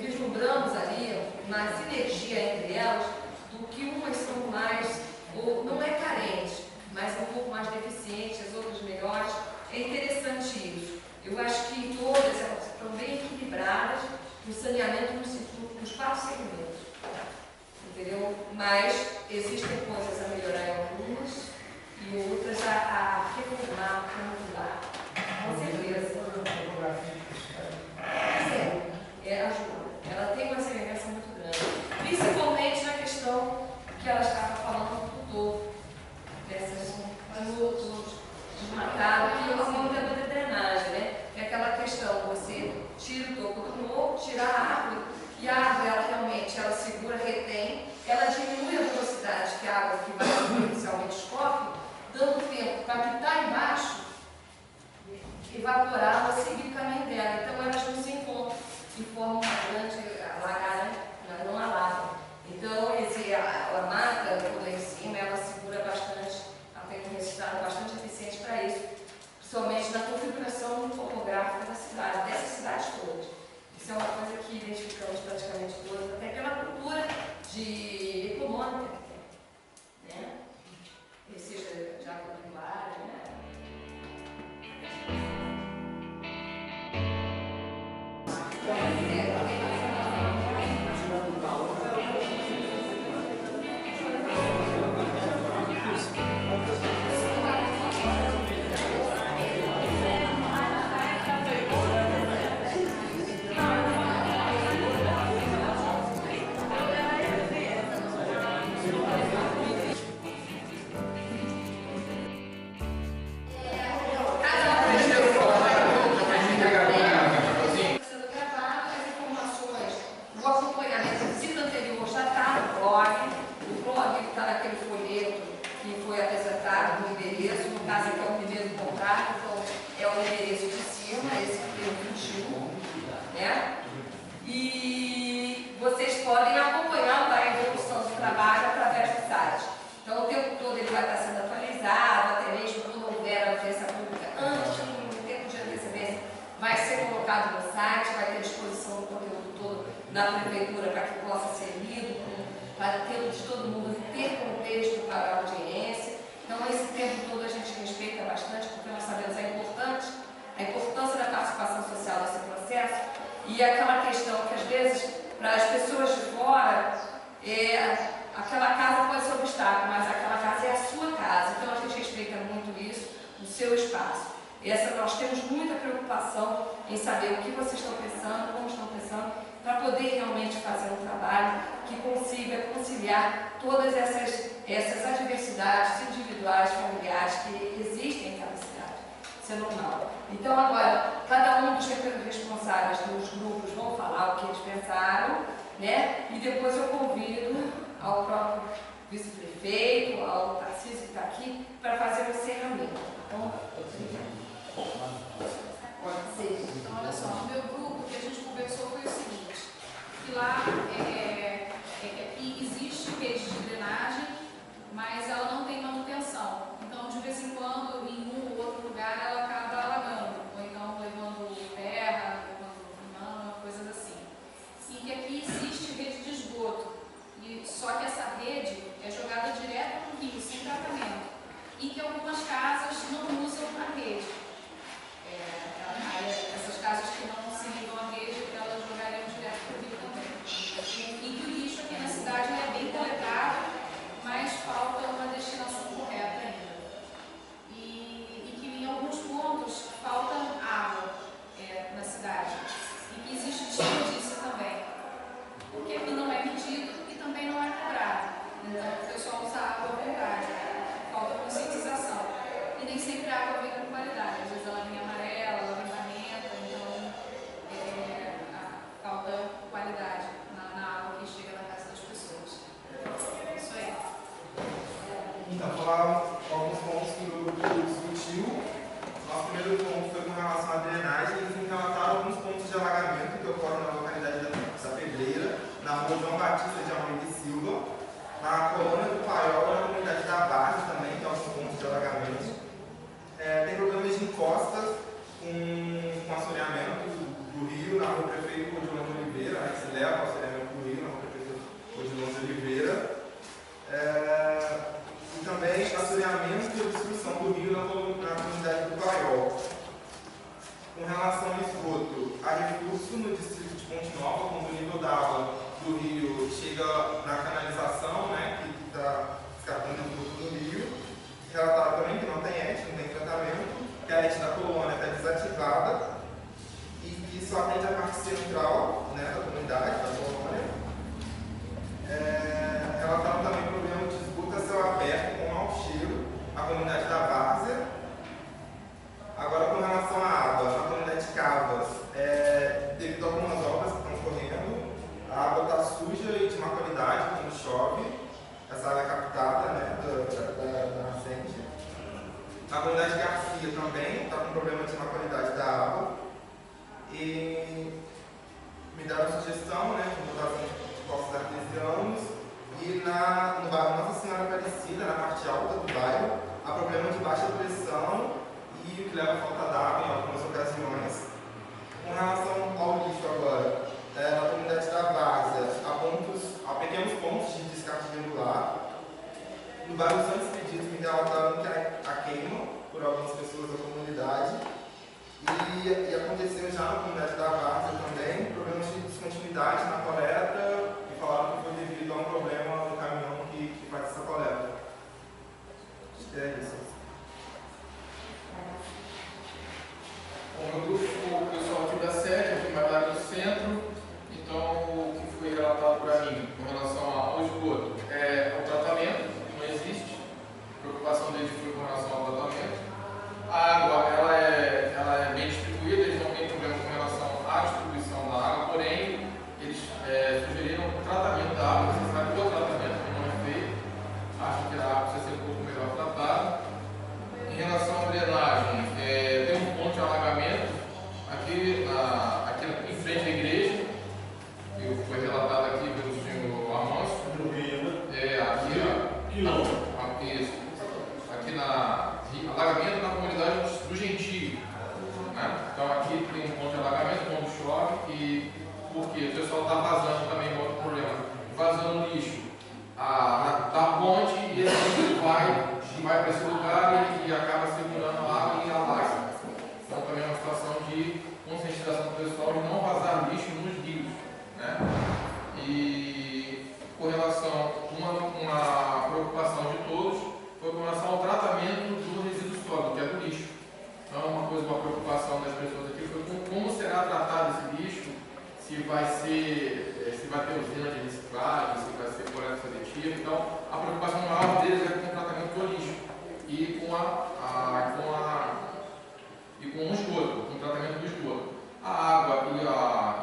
vislumbramos ali uma sinergia entre elas, do que umas são mais, ou não é carente, mas um pouco mais deficientes, as outras melhores. É interessante isso. Eu acho que todas elas estão bem equilibradas no saneamento nos 4 segmentos. Entendeu? Mas existem coisas a melhorar em algumas e outras a reformar, a mudar. Com certeza. Ela tem uma semelhança muito grande, principalmente na questão que ela estava falando do topo, dessas desmatadas, que é uma forma de drenagem, né? É aquela questão, você tira o topo do morro, tira a árvore, e a árvore ela realmente segura, retém, ela diminui a velocidade que a água que vai inicialmente escorre, dando tempo para que está embaixo evaporar ou seguir o caminho dela. Então elas não se encontram e formam uma grande alagada, não alaga. Então a mata toda em cima, ela segura bastante, ela tem um resultado bastante eficiente para isso, principalmente na configuração topográfica da cidade, dessas cidades todas. Isso é uma coisa que identificamos praticamente todas, até pela cultura econômica que tem, né? Ou seja, de agropecuária, né? Na prefeitura para que possa ser lido, para ter de todo mundo ter contexto para a audiência. Então, esse tempo todo a gente respeita bastante, porque nós sabemos a importância da participação social nesse processo e aquela questão que, às vezes, para as pessoas de fora, aquela casa pode ser um obstáculo, mas aquela casa é a sua casa. Então, a gente respeita muito isso, o seu espaço. Nós temos muita preocupação em saber o que vocês estão pensando, como estão pensando, para poder realmente fazer um trabalho que consiga conciliar todas essas adversidades individuais, familiares que existem em cada cidade. Isso é normal. Então, agora, cada um dos responsáveis dos grupos vão falar o que eles pensaram, né? E depois eu convido ao próprio vice-prefeito, ao Tarcísio que está aqui, para fazer o encerramento. Então, pode ser. Então, olha só, no meu grupo, o que a gente conversou foi o seguinte, que lá existe rede de drenagem, mas ela não tem manutenção. Então, de vez em quando, em um ou outro lugar, ela acaba alagando, ou então levando terra, levando lama, coisas assim. E que aqui existe rede de esgoto, só que essa rede é jogada direto no rio, sem tratamento, e que algumas casas não usam a rede. Essas casas que não se ligam à rede, elas jogariam direto falar alguns pontos que o grupo discutiu. Nosso primeiro ponto foi com relação à drenagem. Eles relataram alguns pontos de alagamento que ocorrem na localidade da Pedreira, na rua João Batista de Almeida e Silva, na colônia do Paiol, na comunidade da Barra também, que é alguns pontos de alagamento. Tem problemas de encostas com assoreamento do rio na rua Prefeito Odilon de Oliveira, né, que se leva ao assoreamento do rio na rua Prefeito Odilon de Oliveira. E também assoreamento e obstrução do rio na comunidade do Paiol. Com relação ao esgoto, há recurso no distrito de Ponte Nova, quando o nível da água do rio chega na canalização, né, que está escapando o esgoto do rio. Relataram também que não tem ET, não tem tratamento, que a ET da colônia está desativada e que só atende a parte central, né, da comunidade, da colônia. Relataram também o problema de esgoto a céu aberto com mau cheiro, a comunidade da Várzea. Agora, com relação à água, na comunidade de Cavas, devido a algumas obras que estão ocorrendo, a água está suja e de má qualidade quando chove. Essa água é captada, né, da nascente. A comunidade de Garcia também está com problema de má qualidade da água. E me deram a sugestão, né, de dotação de poços artesianos. E no bairro Nossa Senhora Aparecida, na parte alta do bairro, há problema de baixa pressão e o que leva a falta d'água em algumas ocasiões. Com relação ao lixo agora, na comunidade da Várzea, há pequenos pontos de descarte irregular. No bairro Santos Expedito, me relataram que há queima por algumas pessoas da comunidade. E aconteceu já na comunidade da Várzea também problemas de descontinuidade na coleta e falaram que foi devido a um problema no caminhão que faz essa coleta. Acho que é isso. Bom, no grupo, o pessoal aqui da sede, aqui mais lá do centro, então o que foi relatado para mim com relação ao esgoto é o tratamento, não existe. A preocupação deles foi com relação ao tratamento. A água, ela é bem distribuída, eles não têm problema com relação à distribuição da água, porém, eles sugeriram o tratamento da água, você sabe que o tratamento não é feito, acho que a água precisa ser um pouco melhor tratada. Em relação à drenagem, tem um ponto de alagamento aqui em frente à igreja, que foi relatado aqui pelo senhor Amâncio. Aqui alagamento na comunidade do Gentio. Né? Então aqui tem um ponto de alagamento quando chove, porque o pessoal está vazando também, outro problema, vazando lixo da ponte e esse lixo vai para esse lugar e acaba segurando a água e alaga. Então também é uma situação de conscientização do pessoal de não vazar lixo nos rios. Né? E com relação uma preocupação de todos foi com relação ao tratamento do resíduo sólido, que é do lixo. Então uma preocupação das pessoas aqui foi como será tratado esse lixo, se vai ter usina de reciclagem, se vai ser coleta seletiva. Então a preocupação maior deles é com o tratamento do lixo e com o esgoto, com o tratamento do esgoto. A água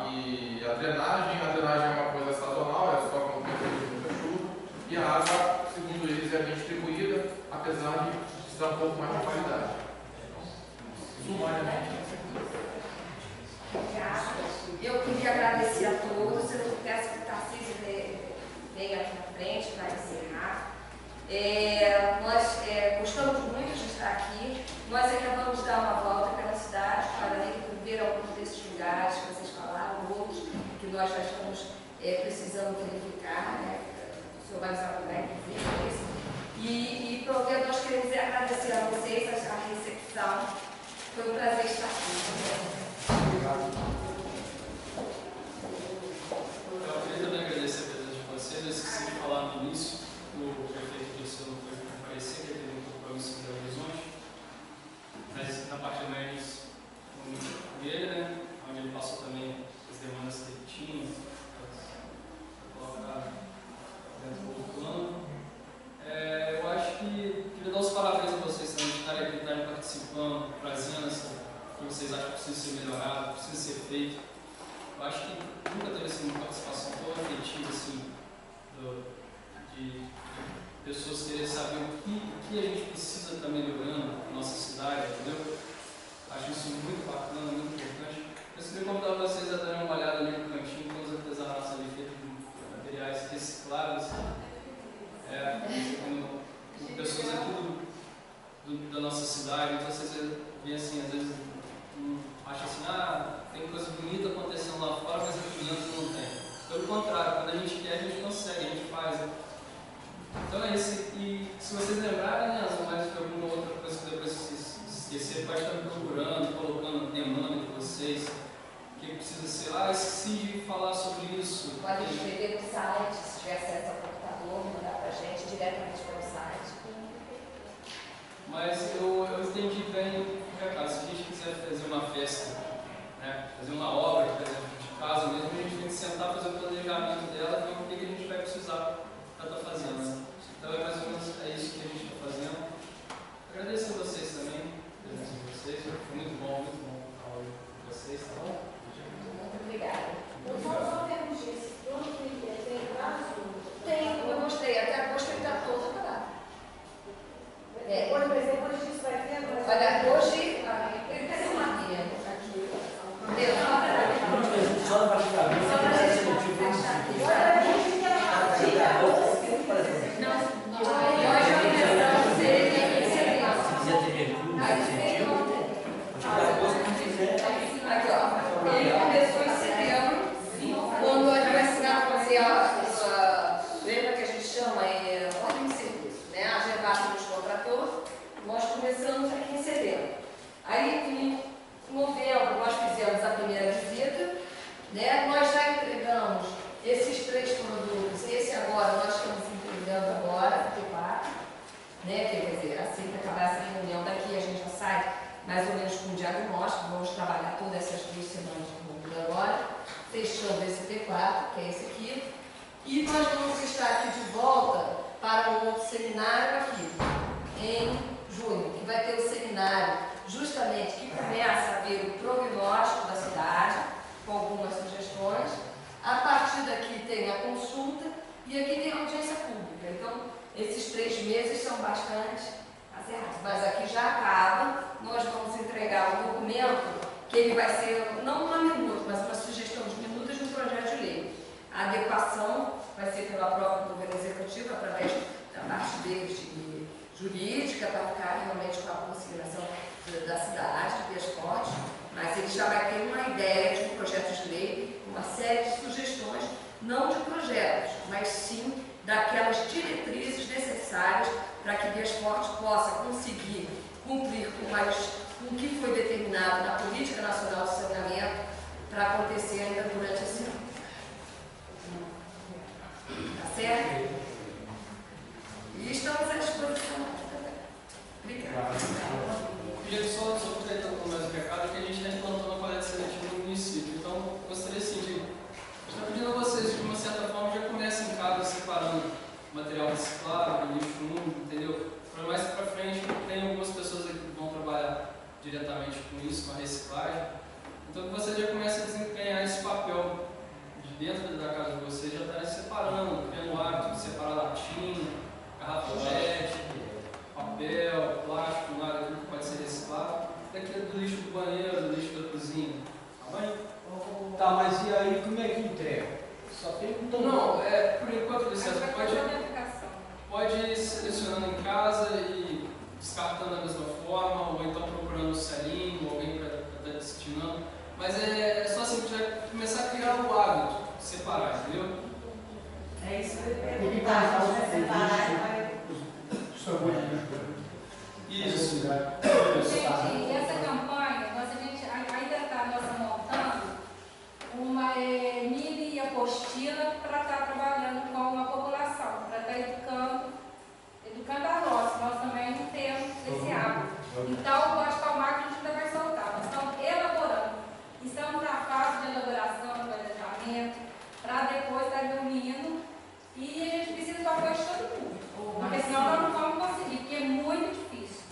e a drenagem é uma coisa sazonal, é só quando tem muita chuva, e a água, segundo eles, é bem distribuída, apesar de precisar um pouco mais de qualidade. Sumariamente. Eu queria agradecer a todos, eu peço que o Tarcísio venha aqui na frente para encerrar. Nós gostamos muito de estar aqui. Nós acabamos de dar uma volta pela cidade para ver alguns desses lugares que vocês falaram, outros que nós já estamos precisando verificar, né? O senhor vai nos ajudar, inclusive, isso. E nós queremos agradecer a vocês a recepção. Foi um prazer estar aqui. Obrigado. Eu queria também agradecer a presença de vocês. Eu esqueci de falar no início, o prefeito disse que não foi comparecer, que ele teve um compromisso em Belo Horizonte. Mas na parte do Enes, com ele, né, onde ele passou também as demandas que ele tinha, para colocar dentro do plano. Eu acho que queria dar os parabéns a vocês também de estarem aqui, estarem participando, trazendo o que vocês acham que precisa ser melhorado, precisa ser feito. que a gente precisa estar melhorando na nossa cidade, entendeu? Acho isso muito bacana, muito importante. Eu queria convidar vocês a darem uma olhada ali no cantinho, com os artesanatos ali feitos de materiais recicláveis. Com pessoas aqui da nossa cidade, então vocês veem assim, às vezes acham assim, tem coisa bonita acontecendo lá fora, mas aqui dentro não tem. Pelo contrário, quando a gente quer, a gente consegue, a gente faz. Então é isso. E se vocês lembrarem, né, mais de alguma outra coisa que depois vocês esquecerem, pode estar me procurando, colocando, demanda de vocês, que precisa ser, esqueci de falar sobre isso. Pode escrever no site, se tiver acesso ao computador, mandar para a gente diretamente pelo site. Mas eu entendi bem o recado. Se a gente quiser fazer uma festa, né, fazer uma obra, por exemplo, de casa mesmo, a gente tem que sentar, fazer o planejamento dela e ver o que a gente vai precisar para estar fazendo. Então é mais ou menos isso que a gente está fazendo. Agradeço a vocês também, a presença de vocês. Foi muito bom a aula de vocês, tá bom? Muito obrigada. Eu só perguntei se tem prazo? Tem, eu mostrei, até agosto ele está todo parado. Depois disso vai ter? Olha, hoje ele tem uma guia aqui. Deu, Só para ficar bem. só para a gente fechar aqui. Nós já começamos ele em setembro. Aqui, ó. Ele começou em setembro, quando a universidade fazia a sua. Lembra que a gente chama ordem de serviço, né? A GEVAP nos contratou, nós começamos aqui em setembro. Aí, em novembro, nós fizemos a primeira visita, né? Nós já entregamos esses 3 produtos. Esse agora, nós estamos entregando agora, T4, né? Quer dizer, assim que acabar essa reunião daqui, a gente já sai mais ou menos com um diagnóstico. Vamos trabalhar todas essas 2 semanas comigo agora, fechando esse T4, que é esse aqui. E nós vamos estar aqui de volta para um outro seminário aqui, em junho, que vai ter o seminário justamente que começa a ver o prognóstico da cidade, com algumas sugestões. A partir daqui tem a consulta e aqui tem a audiência pública. Então, esses 3 meses são bastante acertados. Mas aqui já acaba, nós vamos entregar o documento, que ele vai ser, não uma minuta, mas uma sugestão de minutos de um projeto de lei. A adequação vai ser pela própria governo executivo, através da parte deles de jurídica, para ficar realmente com a consideração da cidade, de Bias Fortes, mas ele já vai ter uma ideia de um projeto de lei, uma série de sugestões, não de projetos, mas sim daquelas diretrizes necessárias para que Bias Fortes possa conseguir cumprir com o que foi determinado na Política Nacional de Saneamento para acontecer ainda durante esse ano. Tá certo? E estamos à disposição aqui também. Obrigada. Queria só completando mais um recado, que a gente está implantando a coleta seletiva no município. Então, gostaria sim de estar pedindo a vocês que, de uma certa forma, já comecem em casa separando material reciclável, lixo úmido, entendeu? Para mais para frente, tem algumas pessoas aqui que vão trabalhar diretamente com isso, com a reciclagem. Então, que vocês já comecem a desempenhar esse papel de dentro da casa de vocês, já estarem separando, criando o hábito de separar latinha, garrafa PET, papel, plástico, nada que pode ser reciclado, daqui do lixo do banheiro, do lixo da cozinha. Tá bem? Tá, mas e aí como é que entrega? Só tem um tamanho. Não, por enquanto, licença, pode ir selecionando em casa e descartando da mesma forma, ou então procurando um selinho, alguém para estar destinando. Mas é só assim, já começar a criar o hábito de separar, entendeu? É isso que eu Ele perguntar. vai Vai separar e Isso. Gente, essa campanha, a gente ainda está montando uma mini apostila para estar trabalhando com a população, para estar educando a nós também não temos esse hábito. Então, acho que o marketing ainda vai soltar. Nós estamos elaborando. Estamos na fase de elaboração do planejamento, para depois estar reunindo, e a gente precisa do apoio de todo mundo. Porque senão nós não vamos conseguir, porque é muito difícil.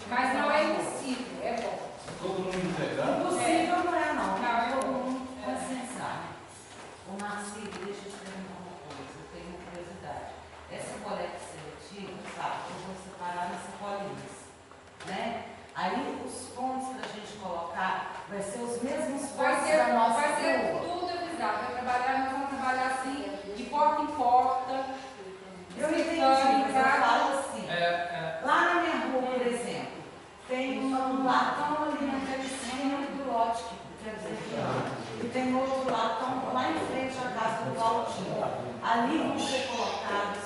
Mas não é impossível, é bom. Todo mundo integrado? Impossível não é, não. Não, é bom. Consensar. O Marcelo, deixa eu te perguntar uma coisa, eu tenho uma curiosidade. essa coleta seletiva, sabe, eu vou separar nas sacolinhas, né? Aí os pontos para a gente colocar vai ser os mesmos pontos da nossa vai ser rua. tudo avisado. Nós vamos trabalhar assim, de porta em porta. Eu entendi, mas eu falo assim. Lá na minha rua, por exemplo, tem um latão ali na cabecinha do lote, que quer dizer que não. E tem outro latão lá em frente à casa do Valtinho. Ali vão ser colocados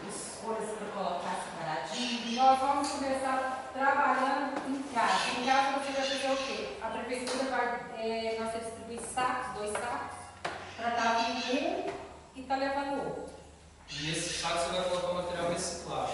as coisas para colocar separadinho. Nós vamos começar trabalhando em casa. Em casa você vai fazer o quê? A prefeitura vai, nós vamos distribuir sacos, 2 sacos, para estar vindo e estar levando o outro. E nesse saco você vai colocar o material reciclado.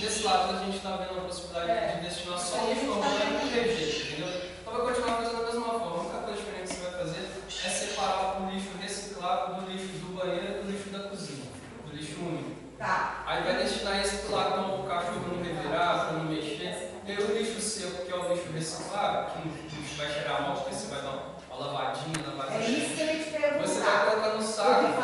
Desse lado a gente está vendo a possibilidade de destinar só o lixo orgânico e rejeito, entendeu? Então vai continuar fazendo da mesma forma. A única coisa diferente que você vai fazer é separar o lixo reciclado do lixo do banheiro e do lixo da cozinha, do lixo único. Tá. Aí vai destinar esse pro lado para o cachorro não revirar, para não mexer. E o lixo seco, que é o lixo reciclado, que vai cheirar mal, porque você vai dar uma lavadinha na É isso que eu ia te perguntar. Você vai colocar no saco. Eu